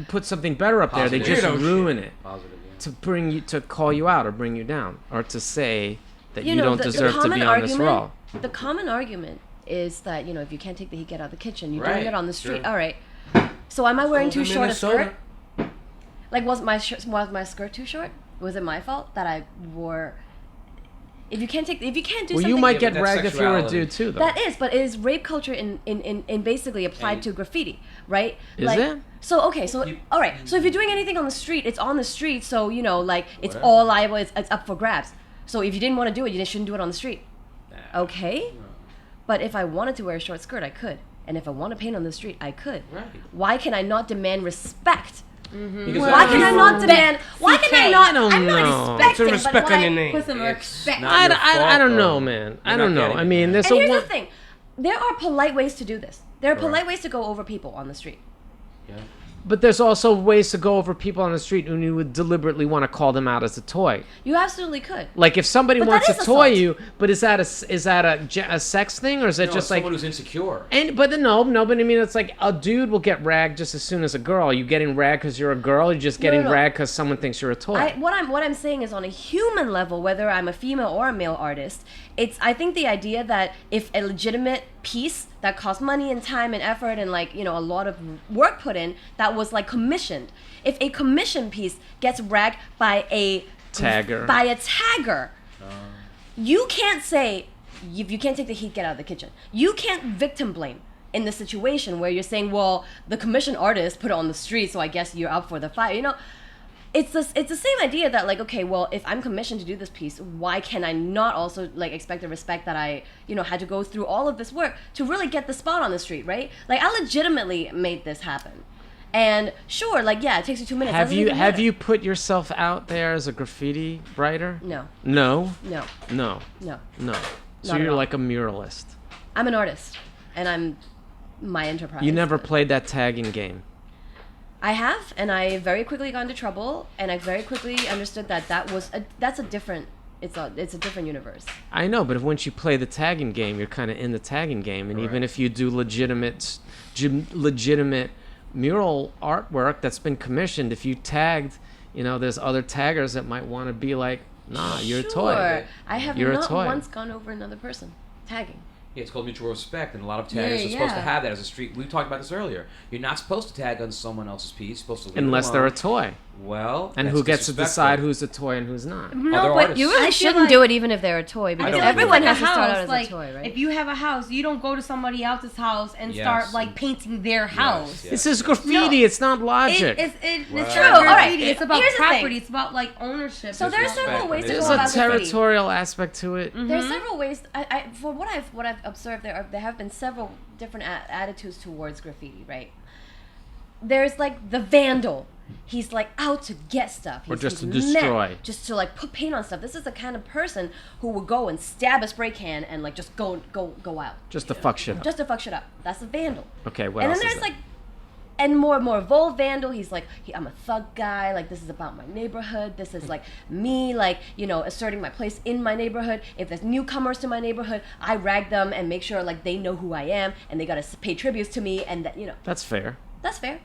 put something better up there. They Positive. just Weirdo ruin shit. it Positive, yeah. to call you out or bring you down, or to say that you know, don't the deserve to common be on this argument- roll. The common argument is that if you can't take the heat, get out of the kitchen. You're Right, doing it on the street. sure. All right. So am I wearing too Over short a Minnesota. skirt? Like was my skirt too short? Was it my fault that I wore? If you can't do Well, something, you might Yeah, get but that's ragged if you were a sexuality. dude too, though. that is, but it is rape culture in basically applied And- to graffiti, right? Is like, it? So okay, so all right, so if you're doing anything on the street, it's on the street, so like it's Whatever. all liable, it's up for grabs. So if you didn't want to do it, you shouldn't do it on the street. Okay? But if I wanted to wear a short skirt, I could. And if I want to paint on the street, I could. Right. Why can I not demand respect? Because Why can I not demand? Why can I not? I don't I'm know. not Put some expecting, respect but on why? your name. Put some It's respect. not I, your I fault, don't know, though. man. I You're don't not know. getting I it, mean, man. there's And a here's one. the thing: there are polite ways to do this. There are polite ways to go over people on the street. Yeah. But there's also ways to go over people on the street when you would deliberately want to call them out as a toy. You absolutely could. Like if somebody But wants that to is toy assault. you, but is that a sex thing, or is it No, just it's like? someone who's insecure. But but I mean, it's like a dude will get ragged just as soon as a girl. Are you getting ragged because you're a girl? Or you just getting no. ragged because someone thinks you're a toy? What I'm saying is on a human level, whether I'm a female or a male artist, I think the idea that if a legitimate piece that cost money and time and effort and a lot of work put in that was like commissioned, if a commissioned piece gets ragged by a tagger, you can't say if you can't take the heat, get out of the kitchen. You can't victim blame in the situation where you're saying, well, the commissioned artist put it on the street, so I guess you're up for the fight. It's the same idea that okay, well, if I'm commissioned to do this piece, why can I not also expect the respect that I had to go through all of this work to really get the spot on the street, right? I legitimately made this happen, and sure, yeah, it takes you 2 minutes. Have Doesn't you even have matter. you put yourself out there as a graffiti writer? No, No. no, No. no. No. So Not at you're all. like a muralist. I'm an artist, and I'm my enterprise. You never played that tagging game. I have, and I very quickly got into trouble, and I very quickly understood that that's a different. It's a different universe. I know, but once you play the tagging game, you're kind of in the tagging game, and even if you do legitimate mural artwork that's been commissioned, if you tagged, there's other taggers that might want to be like, nah, you're a toy. I have You're a not toy. once gone over another person tagging. Yeah, it's called mutual respect, and a lot of taggers are supposed to have that as a street. We talked about this earlier. You're not supposed to tag on someone else's piece. You're supposed to leave Unless it they're a alone. toy. Well, And that's who gets to disrespectful. decide who's a toy and who's not? No, Other but artists. You I really feel shouldn't like- do it even if they're a toy, because don't everyone either. has to start out as like, a toy, right? If you have a house, you don't go to somebody else's house and Yes. start like painting their house. Yes. This is graffiti. It's not logic. It's Wow. not True, all right. graffiti. It's about Here's the thing. property. It's about like ownership. So there's Disrespect several ways and to There's go a about graffiti. territorial aspect to it. There's several ways. For what I've observed, there have been several different attitudes towards graffiti. Right? There's like the vandal. He's like out to get stuff. Or just he's to destroy. mad, just to like put paint on stuff. This is the kind of person who will go and stab a spray can and like just go out. Just to fuck shit up. Just to fuck shit up. That's a vandal. Okay, what And else then is there's there? like, and more Vol vandal. He's like, I'm a thug guy. Like, this is about my neighborhood. This is like me, like, you know, asserting my place in my neighborhood. If there's newcomers to my neighborhood, I rag them and make sure like they know who I am and they gotta pay tributes to me, and that, you know, That's fair. that's fair.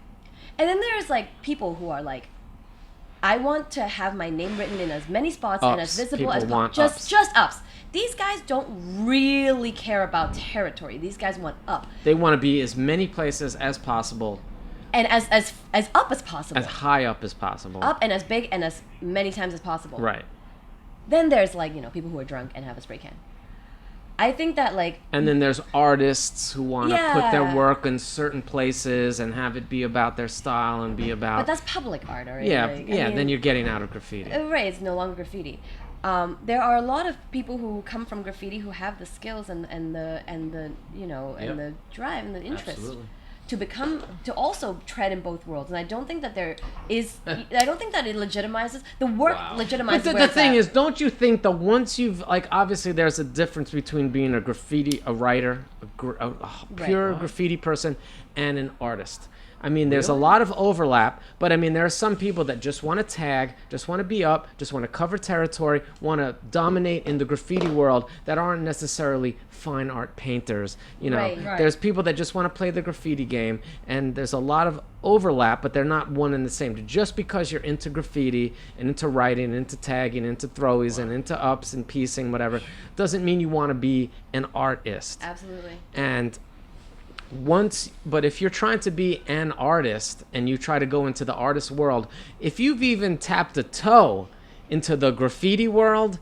And then there's like people who are like, I want to have my name written in as many spots and as Ups. visible People as want possible. ups. Just ups. These guys don't really care about territory. These guys want up. They want to be as many places as possible, And as up as possible. as high up as possible. Up and as big and as many times as possible. Right. Then there's like, you know, people who are drunk and have a spray can. I think that like, And then there's artists who want to put their Yeah. work in certain places and have it be about their style and be about. but that's public art, already. yeah, Like, I yeah. mean, Then you're getting out of graffiti. right, it's no longer graffiti. There are a lot of people who come from graffiti who have the skills and the you know and Yep. the drive and the interest Absolutely. to also tread in both worlds. And I don't think that I don't think that it legitimizes the work. Wow. Legitimizes. But the where it's thing at. is, don't you think that once you've like, obviously there's a difference between being a writer, a pure Right. graffiti person, and an artist. I mean, there's a lot of overlap, but I mean, there are some people that just want to tag, just want to be up, just want to cover territory, want to dominate in the graffiti world that aren't necessarily fine art painters. You know, Right. Right. there's people that just want to play the graffiti game, and there's a lot of overlap, but they're not one and the same. Just because you're into graffiti and into writing, and into tagging, into throwies, and into ups and piecing, whatever, doesn't mean you want to be an artist. Absolutely. And but if you're trying to be an artist and you try to go into the artist world, if you've even tapped a toe into the graffiti world,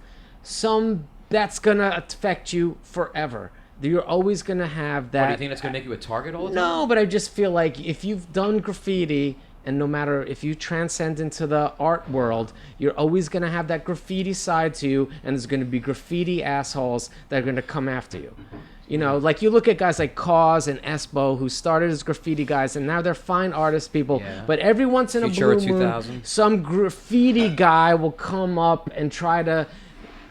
that's gonna affect you forever. You're always gonna have that. What, do you think that's going to make you a target all the time? No, but I just feel like if you've done graffiti, and no matter if you transcend into the art world, you're always going to have that graffiti side to you, and there's going to be graffiti assholes that are going to come after you. You know, like you look at guys like Cause and Espo, who started as graffiti guys, and now they're fine artist people. Yeah. But every once in a Futura blue moon, 2000. some graffiti guy will come up and try to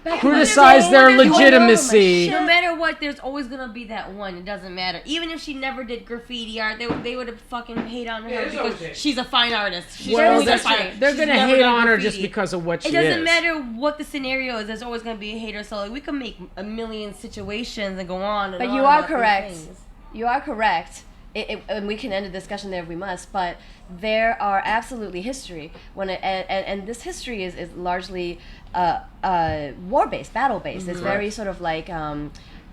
Back in the criticize day, their you went over my legitimacy. shit. No matter what, there's always gonna be that one. It doesn't matter. Even if she never did graffiti art, they would have fucking hate on her there's always because hate. she's a fine artist. She's Well, always a that's fine. right. They're she's going to never hate done on her just graffiti. because of what she It is. doesn't matter what the scenario is. There's always gonna be a hater. So like, we can make a million situations and go on. And But on you are about these correct. things. You are correct. And we can end the discussion there if we must. But there are absolutely history and this history is largely war-based, battle-based. It's very sort of like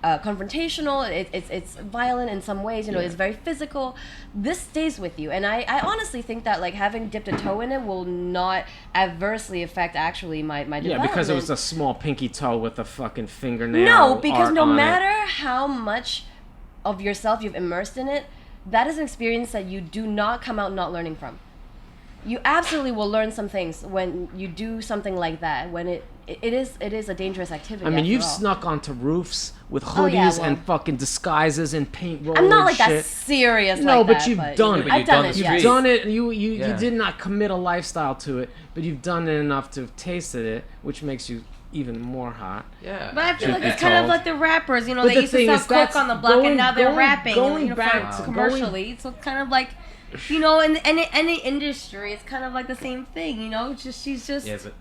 confrontational. It's violent in some ways. You know, it's very physical. This stays with you, and I honestly think that like having dipped a toe in it will not adversely affect actually my Yeah, development. because it was a small pinky toe with a fucking fingernail. No, because art no on it. matter how much of yourself you've immersed in it, that is an experience that you do not come out not learning from. You absolutely will learn some things when you do something like that. When it is a dangerous activity. I mean, after you've all. snuck onto roofs with Oh, yeah, hoodies well. and fucking disguises and paint rollers. I'm not like shit. that serious. No, like but that, you've but, done you know, it. But I've you've done done it. the Yes. street. Done it. You Yeah. did not commit a lifestyle to it, but you've done it enough to have tasted it, which makes you even more hot. Yeah. But I feel like Truth it's be kind of told. like the rappers, you know, But they the used to thing sell is, that's coke on the block, going- and now they're going- rapping, going you know, back for to- commercially. So it's kind of like, you know, in any industry, it's kind of like the same thing, you know. It's just she's just Yeah, but,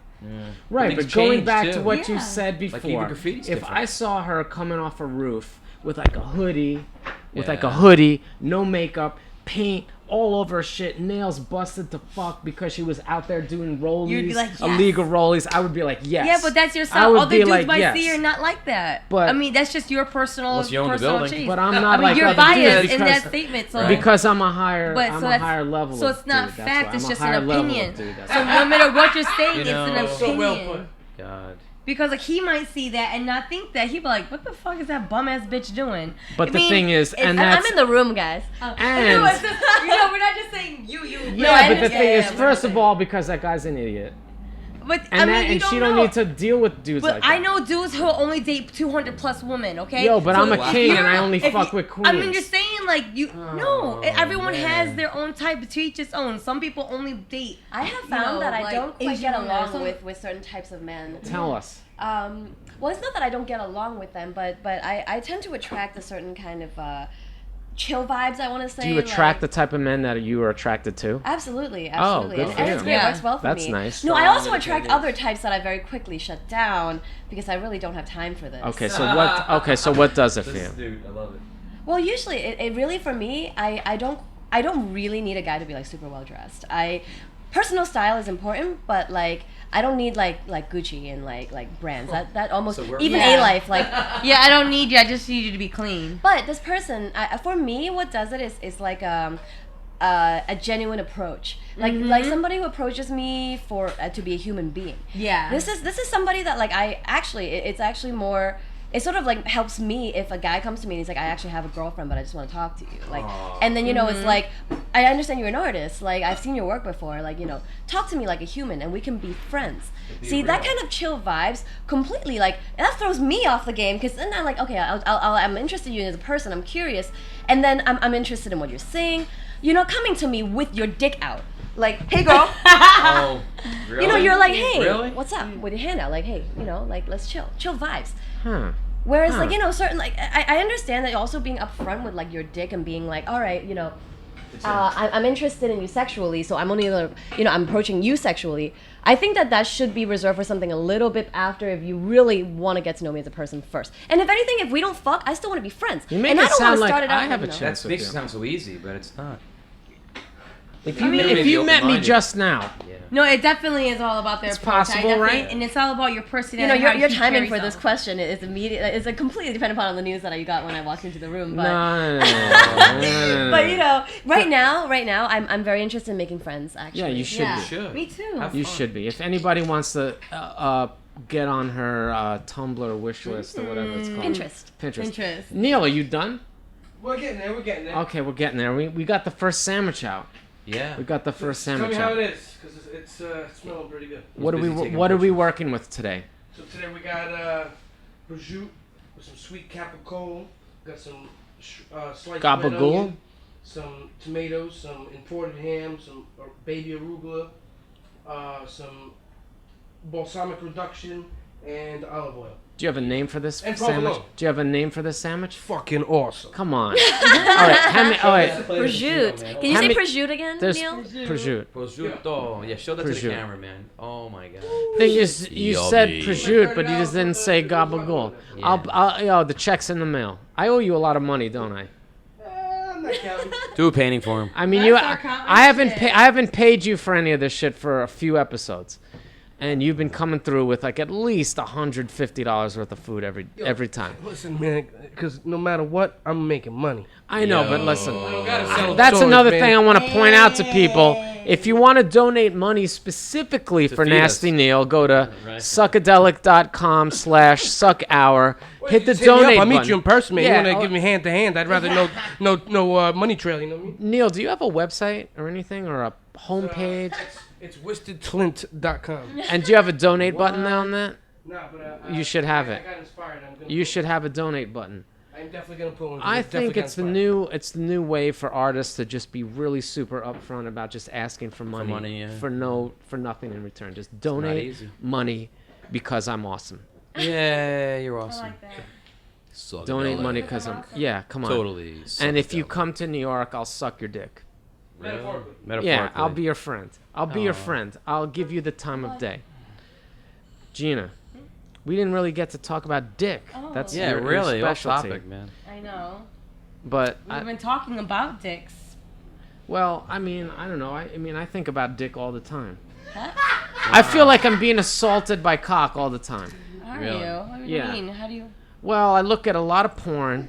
Right, things but going change, back too. to what you Yeah. said Like, before, even graffiti's if different. I saw her coming off a roof with like a hoodie, Yeah. no makeup, paint all over her shit, nails busted to fuck because she was out there doing rollies, You'd be like, yes. illegal rollies. I would be like, yes. Yeah, but that's your I style. would Other be dudes like, might yes. see you're not like that. But- I mean, that's just your personal, Unless you own the personal building. taste. But I'm not I mean, like you're other biased dudes in that because- statement. So Right. Because I'm a higher, But I'm so a that's- higher level. so of it's not dude, that's fact, why. it's I'm a just an higher level of opinion. dude, that's So why. no matter what you're saying, You it's an know- opinion. So well put. God. Because like he might see that and not think that. He'd be like, "What the fuck is that bum ass bitch doing?" But the thing is, and I'm that's in the room, guys. No, and it's just, we're not just saying you. yeah, I but the understand. thing is, we're first not of all, because that guy's an idiot, But and I mean, that, you and don't she know. don't need to deal with dudes But like that. I know dudes who'll only date 200 plus women. Okay. Yo, but I'm a if king and you're- I only if fuck you- with I mean, queens. you're saying like you. No, everyone man. has their own type. To each its own. Some people only date. I have You found know, that I like don't quite Asian get women or along something. with certain types of men. Tell us. Well, it's not that I don't get along with them, but I tend to attract a certain kind of chill vibes. I want to say. Do you attract like, the type of men that you are attracted to? Absolutely, Oh, absolutely. good and, for and you. it's great. Yeah. It works well for That's me. nice. No, I Strong also attract independence. other types that I very quickly shut down because I really don't have time for this. Okay, so what? Okay, so what does it for you? Dude, I love it. Well, usually it really for me, I don't really need a guy to be like super well dressed. Personal style is important, but like I don't need like Gucci and like brands. That almost So we're- even Yeah. A Life like. Yeah, I don't need you. I just need you to be clean. But this person, for me, what does it is like a genuine approach, like somebody who approaches me for to be a human being. Yeah. This is somebody that like it's actually more. It sort of like helps me if a guy comes to me and he's like, I actually have a girlfriend, but I just want to talk to you. Like, and then it's like, I understand you're an artist. Like, I've seen your work before. Like, talk to me like a human, and we can be friends. See, that kind of chill vibes completely like that throws me off the game because then I'm like, okay, I'm interested in you as a person. I'm curious, and then I'm interested in what you're saying. You're not coming to me with your dick out. Like, hey girl. Oh, really? You're like, hey, Really? what's up? With your hand out, like, hey, like, let's chill vibes. Huh? Whereas, Huh. like, certain, like, I understand that also being upfront with, like, your dick and being like, all right, I'm interested in you sexually, so I'm only gonna, I'm approaching you sexually. I think that should be reserved for something a little bit after if you really want to get to know me as a person first. And if anything, if we don't fuck, I still want to be friends. You make and it I don't sound wanna like start it I out, have a you know. chance. That makes it sound so easy, but it's not. If I you, mean, if maybe you met me open-minded. just now, Yeah. No, it definitely is all about their It's approach. possible, right? And it's all about your personality. Your how you timing carry for this yourself. question is immediate. It's a completely dependent upon the news that you got when I walked into the room. But no. but right now, I'm very interested in making friends. Actually, Yeah, you should Yeah, be. should. me too. Have You fun. should be. If anybody wants to get on her Tumblr wish list or whatever it's called, Pinterest. Interest. Neil, are you done? We're getting there. We're getting there. Okay, we're getting there. We got the first sandwich out. Yeah. We got the first Tell me sandwich how out. it is, because it's smelling pretty good. What are we busy taking What are we pictures. working with today? So today we got prosciutto with some sweet capricorn. Got some sliced red Gabagool? onion, some tomatoes, some imported ham, some baby arugula, some balsamic reduction, and olive oil. Do you have a name for this And sandwich? provolone. Do you have a name for this sandwich? Fucking awesome. Come on. All right. How many? Oh wait. Prosciutto. Can you How say many- prosciutto again, There's Neil? prosciutto. Prosciutto. Yeah, show that to the Prosciutto. camera, man. Oh my god. Thing is, you said Yummy. prosciutto, but you just didn't say gabagool. Yeah. The check's in the mail. I owe you a lot of money, don't I? I'm not counting. Do a painting for him. I mean, That's our common shit. I haven't paid you for any of this shit for a few episodes, and you've been coming through with like at least $150 worth of food every time. Listen, man, because no matter what, I'm making money. I know, but listen, I don't gotta sell that's toys, another man. thing I want to point out to people. If you want to donate money specifically for feed Nasty us. Neil, go to Right. suckadelic.com/suckhour. Hit the Just hit me up. donate I'll meet button. you in person, man. Yeah, You want I'll- to give me hand to hand? I'd rather no money trail. You know what I mean? Neil, do you have a website or anything or a homepage? It's wistedflint.com. And do you have a donate button on that? Nah, but You should have it. I got inspired. You should have a donate button. I'm definitely gonna put one. I think it's the new way for artists to just be really super upfront about just asking for money, money, yeah. for nothing in return. Just not donate easy. money because I'm awesome. Yeah, you're I awesome. like that. Donate money because I'm come on. Totally. And if you come to New York, I'll suck your dick. Metaphorically. Yeah, I'll be your friend. I'll be your Aw. friend. I'll give you the time of day. Gina, we didn't really get to talk about dick. Oh. That's Yeah, your really. Off specialty. topic, man. I know. But We've been talking about dicks. Well, I mean, I don't know. I mean, I think about dick all the time. Huh? I feel like I'm being assaulted by cock all the time. Are Really? you? What do you Yeah. mean? How do you? Well, I look at a lot of porn,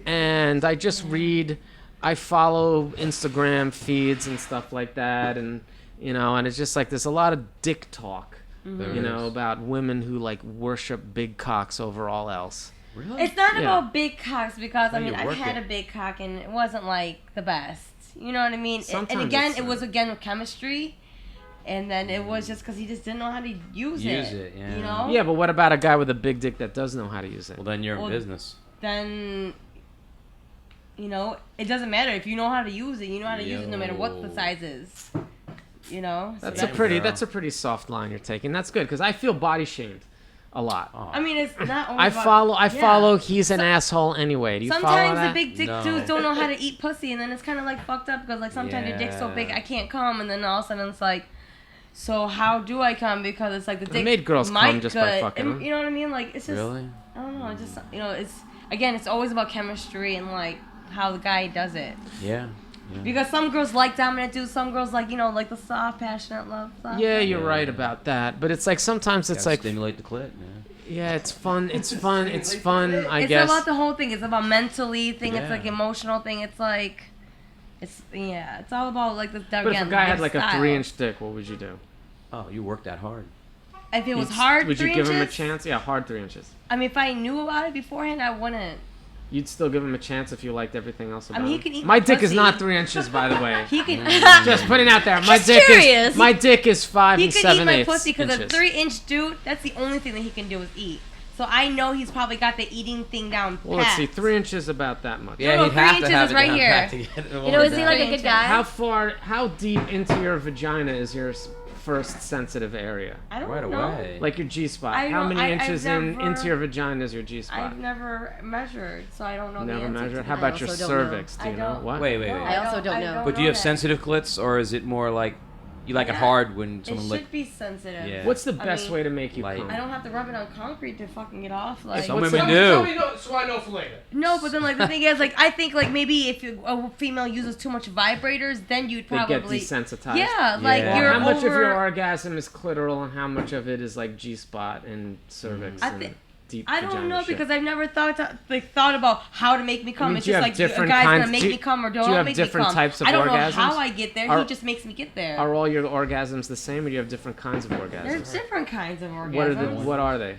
and I just read. I follow Instagram feeds and stuff like that, and and it's just like there's a lot of dick talk, There is. about women who like worship big cocks over all else. Really? It's not Yeah. about big cocks because How I do mean you I've work had it? a big cock and it wasn't like the best. You know what I mean? And Sometimes again, it's it was not. again with chemistry, and then it was just because he just didn't know how to use it. Use it, yeah. You know? Yeah, but what about a guy with a big dick that does know how to use it? Well, then you're Well, in business. Then. It doesn't matter if you know how to use it. You know how to use it no matter what the Yo. size is. So That's Damn, a pretty girl. that's a pretty soft line you're taking. That's good because I feel body shamed a lot. Oh. I mean, it's not only I about- yeah. follow. He's an asshole anyway. Do you follow Sometimes that? the big dick No. dudes don't know how to eat pussy, and then it's kind of like fucked up because like sometimes your dick's so big Yeah. I can't come, and then all of a sudden it's like, so how do I come? Because it's like the dick made girls might come just by good, fucking and, them. you know what I mean? Like it's just Really? I don't know. It's just it's always about chemistry and like how the guy does it. Yeah. Because some girls like dominant dudes, some girls like like the soft, passionate love stuff. Yeah, you're Yeah. right about that. But it's like sometimes it's Gotta like stimulate the clit, man. yeah, it's fun. It's fun. It's fun. I It's guess. about the whole thing. It's about mentally thing. It's Yeah. like emotional thing. It's like, it's all about like the. But if a guy had like a 3-inch dick, what would you do? Oh, you worked that hard. If it was You'd- hard, would you 3 give him a inches, chance? Yeah, hard 3 inches. I mean, if I knew about it beforehand, I wouldn't. You'd still give him a chance if you liked everything else about mean, he him. can eat My dick is pussy. not 3 inches, by the way. He can. Just putting it out there. My Just dick curious. is my dick is 5 He and could 7 eat my eighths pussy because a inches. 3-inch dude. That's the only thing that he can do is eat. So I know he's probably got the eating thing down. Well, let's see. pat. 3 inches about that much. Yeah, no, he'd 3 have to inches have is it right down here. pat to get it You know, is he like a 3 good guy? How deep into your vagina is your first sensitive area? I don't Right know. away. Like your G spot. I How don't- many I've inches never- into your vagina is your G spot? I've never measured, so I don't know. Never the answer measured. to How that. about your also don't know. cervix? Do I you know don't- what? Wait, wait, No, wait. I also don't know. But do you have that. sensitive clits, or is it more like you like it Yeah. hard when It someone should like? be sensitive. Yeah. What's the I best mean, way to make you Light. come? I don't have to rub it on concrete to fucking get off. Like Some What's women the- do. Tell me so I know for later. no, but then like the thing is like I think like maybe if a female uses too much vibrators, then you'd They get probably desensitized. yeah, like Yeah. Well, you're how much over. of your orgasm is clitoral and how much of it is like G spot and cervix I and thi- deep I vagina don't know shit? because I've never thought about how to make me come. I mean, It's do you just have like a different guy's kinds- gonna make do you- me come or do don't you have make different me come. types of I don't know orgasms? how I get there. Are- he just makes me get there. Are all your orgasms the same, or do you have different kinds of There's orgasms? different kinds of orgasms. What are they?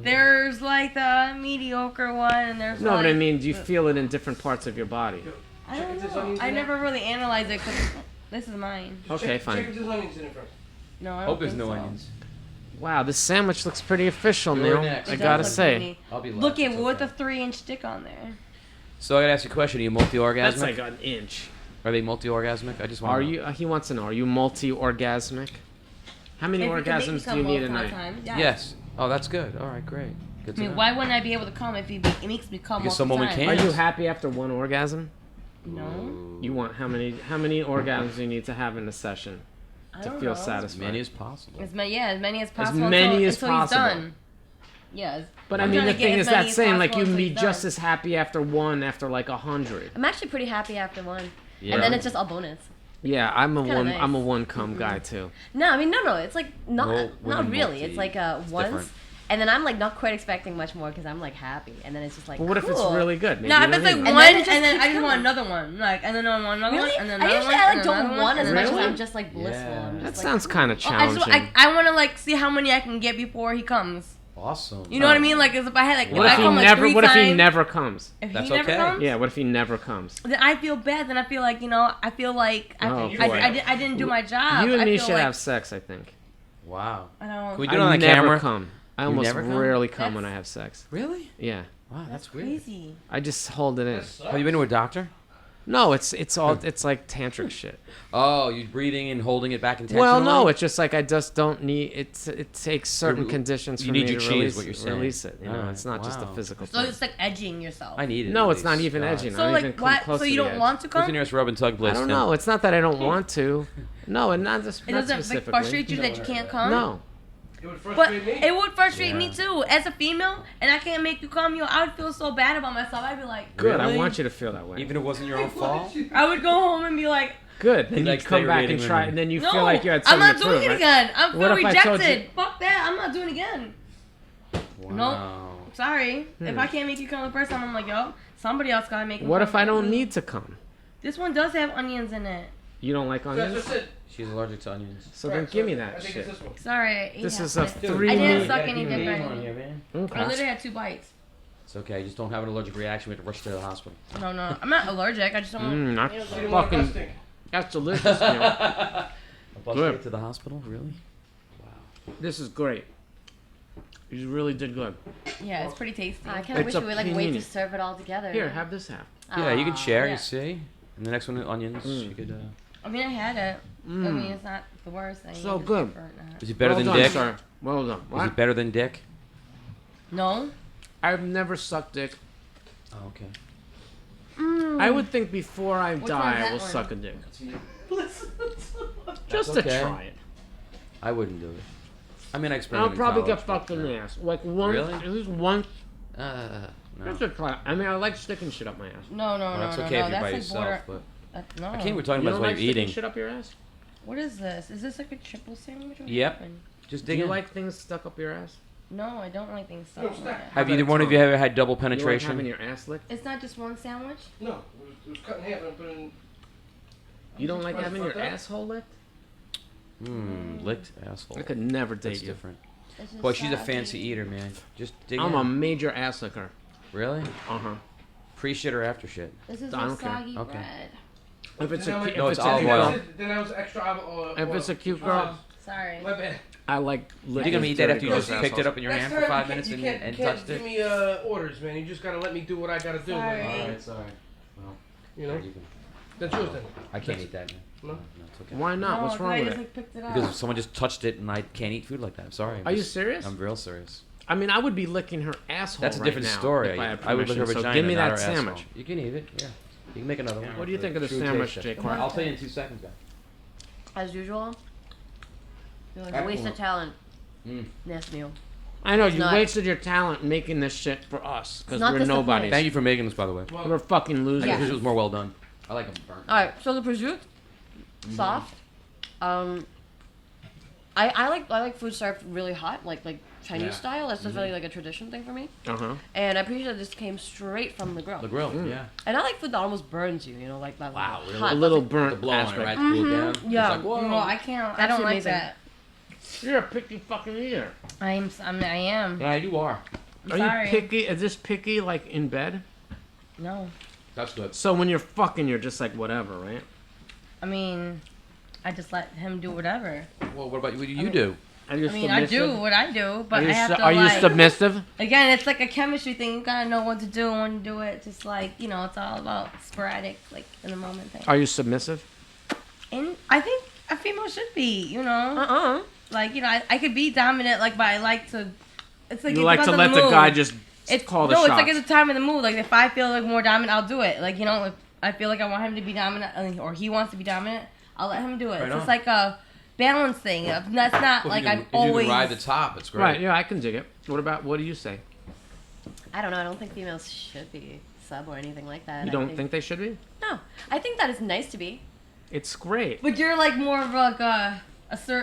There's like the mediocre one, and there's No, like, but I mean, do you feel it in different parts of your body? I don't Check if there's know. onions I in never really analyzed it because this is mine. Okay, Check fine. if there's onions in it first. No, I don't Hope there's think no so. onions. Wow, this sandwich looks pretty official, You're Neil. next. I It does gotta look say. pretty. I'll be Look last, at it's with a okay. 3-inch dick on there. So I gotta ask you a question. Are you multi-orgasmic? That's like an inch. Are they multi-orgasmic? I just want. Are you? He wants to know. Are you multi-orgasmic? How many If you can make me orgasms do come you need a multiple night? times, Yes. Oh, that's good. All right, great. Good I to mean, know. why wouldn't I be able to come if it makes me come Because multiple some women times? can't. Are you happy after one orgasm? No. You want how many orgasms do you need to have in a session I to don't feel know. As satisfied? many as possible. As many as possible. many until, as until possible. He's done. Yes. But I I'm mean, trying the to get thing as is many that as saying like possible you can until be he's just done. as happy after one after like 100. I'm actually pretty happy after one, Yeah. and then it's just all bonus. Yeah, I'm a kinda one. nice. I'm a one cum guy too. No, I mean no. It's like not No, not women really. multi- It's like it's once, different. and then I'm like not quite expecting much more because I'm like happy, and then it's just like. But what if it's cool. really good? Maybe No, you if don't it's like need one, And then and it just then keeps I just want coming. another one, like, and then I want another Really? one, and then I another usually one, I like and don't another want as and much. another I'm one. just like blissful. Yeah. I'm That just sounds like, kind of Well, I just challenging. I want to like see how many I can get before he comes. Awesome. You know what I mean? Like, as if I had like, What if if I he come like never? 3 What if he times, never comes? if That's he never okay. comes, Yeah. What if he never comes? then I feel bad. Then I feel like I feel like Oh, boy. I didn't do my job. You and I me feel should like, have sex. I think. Wow. I don't. Can we do it I on the never camera? come. I You almost never come? rarely come when That's- I have sex. Really? Yeah. Wow, that's weird. Crazy. I just hold it in. Have you been to a doctor? No, it's like tantric shit. Oh, you breathing and holding it back intentionally? Well, no, it's just like I just don't need it. It takes certain You- conditions you for need me your to chi is release, what you're saying. release it. You know, Alright, it's not just a wow. physical So thing. it's like edging yourself. I need it. No, at it's not least. even God. edging. So Not like even come what? close So to you the don't edge. want to Who's the come? nearest rub and tug place? I don't then? know. It's not that I don't want to. No, and not just It not doesn't like specifically. frustrate you that you can't come. No, It would But frustrate me. it would frustrate me Yeah. too. As a female, and I can't make you come, I would feel so bad about myself. I'd be like, Good. I Really? want you to feel that way. Even if it wasn't your own fault. I would go home and be like, Good. Then you like come back and segregating try, women. and then you no, feel like you had I'm something not to doing prove, it right? again. I feel What if I told rejected. you- Fuck that. I'm not doing it again. Wow. Sorry. If I can't make you come the first time, I'm like, yo, somebody else gotta make me What come. if I don't need to come? This one does have onions in it. You don't like That's onions? just it. She's allergic to onions. So then Right, give me I that think shit. it's this one. Sorry. I ate This half is a of it. three I didn't meat. suck any dick right. man. I Okay. literally had 2 bites. It's okay. Just don't have an allergic reaction. We have to rush to the hospital. No. I'm not allergic. I just don't. That's She didn't want to fucking. stink. That's delicious. You know. A bus Good. ticket to the hospital? Really? Wow. This is great. You really did good. Yeah, it's pretty tasty. I kind of It's wish a we would like wait panini. to serve it all together. Here, have this half. Yeah, you can Aw. share. yeah. You see. And the next one, onions. Mm. You could. I mean, I had it. I mean, it's not the worst thing. So It's good. different, not- Is it better well than done, dick? Sir. Well done. Is What? it better than dick? No. I've never sucked dick. Oh, okay. I would think before I Which die, one's I that will one? suck a dick. Listen. Just okay. to try it. I wouldn't do it. I mean, I I'll experimented. probably in get college, fucked in but, the ass. Like one, Really? at least one. No. Just to try. I mean, I like sticking shit up my ass. No, Well, that's okay if you're That's by like yourself, border. but No. I can't. We're talking You about don't what like you're sticking eating. shit up your ass? What is this? Is this like a triple sandwich? Or Yep. something? Just Do dig you in. like things stuck up your ass? No, I don't like things No, stuck stop. like that. Have How either about one a of you tongue? ever had double You like having penetration? your ass licked? It's not just one sandwich. No, it was cut in half and put in. You don't like Right, having fuck your that. asshole licked? Licked asshole. I could never date That's you. different. It's just Boy, she's a soggy. fancy eater, man. Just dig I'm in. a major ass licker. Really? Uh-huh. Pre shit or after shit? This is I like don't care. soggy Okay. bread. If it's a, Then I cu- would- if No, it's it's a olive cute oil. girl, Then I was extra olive if oil. it's a cute girl, Sorry. My bad. I like You're licking gonna eat that after dirty you girls' just picked it assholes. up in your hand Next for time, 5 you minutes can't, and you can't touched give it? me orders, man. You just gotta let me do what I gotta do. Sorry. Man. Alright, sorry. Well, You know, you can, that's yours then. I can't eat that, man. No? No, it's okay. Why not? What's No, wrong I with just it? like picked it up. Because someone just touched it and I can't eat food like that. I'm sorry. Are you serious? I'm real serious. I mean, I would be licking her asshole That's a right different now story. if I had I would lick her permission, so vagina, give me not that her asshole. sandwich. You can eat it, yeah. You can make another one. What do you think of the True sandwich, taste Jake? test. I'll tell you in 2 seconds, guys. As usual. It was a waste Excellent. of talent. Mm. Nasty meal. I know, you not. wasted your talent making this shit for us, because not we're disappointing. nobodies. Thank you for making this, by the way. Well, We're fucking losers. I wish it was more well done. I like them burnt. All right, so the prosciutto, soft. I like food served really hot, like Chinese Yeah. style. That's just really like a tradition thing for me. Uh-huh. And I appreciate that this came straight from the grill. The grill, yeah. And I like food that almost burns you, like that. Wow, like, really? hot. A little The burnt blow on it, aspect. right? Cool it down. Yeah. It's like, whoa. No, I can't. I That's don't like amazing. that. You're a picky fucking eater. I am. Yeah, you are. Are Sorry. you picky? Is this picky, like, in bed? No. That's good. So when you're fucking, you're just like, whatever, right? I mean, I just let him do whatever. Well, what about you? What do you do? Are you I mean, I do submissive? what I do, but Are you, I have su- to are you like. submissive? Again, it's like a chemistry thing. You gotta know what to do and when to do it. Just like it's all about sporadic, like in the moment thing. Are you submissive? And I think a female should be, like I could be dominant, like, but I like to. It's like You it like to depends on let the mood. guy just It's call the no, shots. it's like it's a time of the mood. Like if I feel like more dominant, I'll do it. Like if I feel like I want him to be dominant, or he wants to be dominant, I'll let him do it. Right It's on. just like a balance thing. That's not like I'm if always. you can ride the top, it's great. Right, yeah, I can dig it. What do you say? I don't know. I don't think females should be sub or anything like that. You I don't think they should be? No, I think that it's nice to be. It's great. But you're like more of like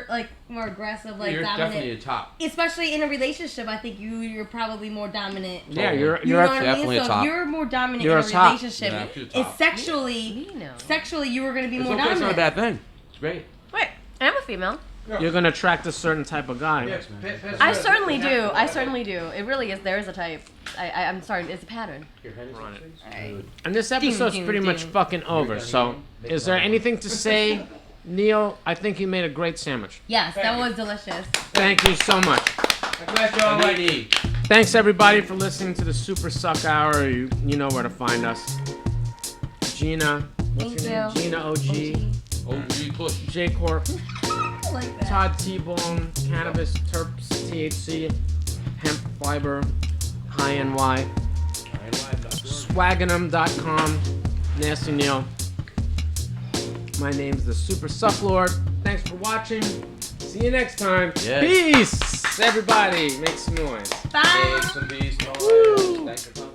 like more aggressive, like You're dominant. definitely a top. Especially in a relationship, I think you're probably more dominant. Yeah, Totally. you're You know what I definitely mean? a So top. if you're more dominant You're in a a top. relationship, Yeah, you're a it's top. sexually No. sexually you were gonna be It's more okay. It's not a dominant. bad thing. It's great. Wait, I'm a female. You're gonna attract a certain type of guy. Yeah, man. I certainly do. I certainly do. It really is. There is a type. I'm sorry. It's a pattern. Here, hand it Run to it. me, please. Alright. And this episode's ding, pretty much ding. fucking over. So, is there anything to say, Neil? I think you made a great sandwich. Yes, that was delicious. Thank you so much. I'm glad y'all like it. Thanks everybody for listening to the Super Suck Hour. You know where to find us. Gina, what's Thank your name? you. Gina OG, OG push. J Corp, I like that. Todd T-Bone, Cannabis, Terps, THC, Hemp Fiber, High NY, Swagginum.com, Nasty Neil. My name's the Super SUCKLORD. Thanks for watching. See you next time. Yes. Peace. Everybody, make some noise. Bye. Make some peace noise. Thanks for coming.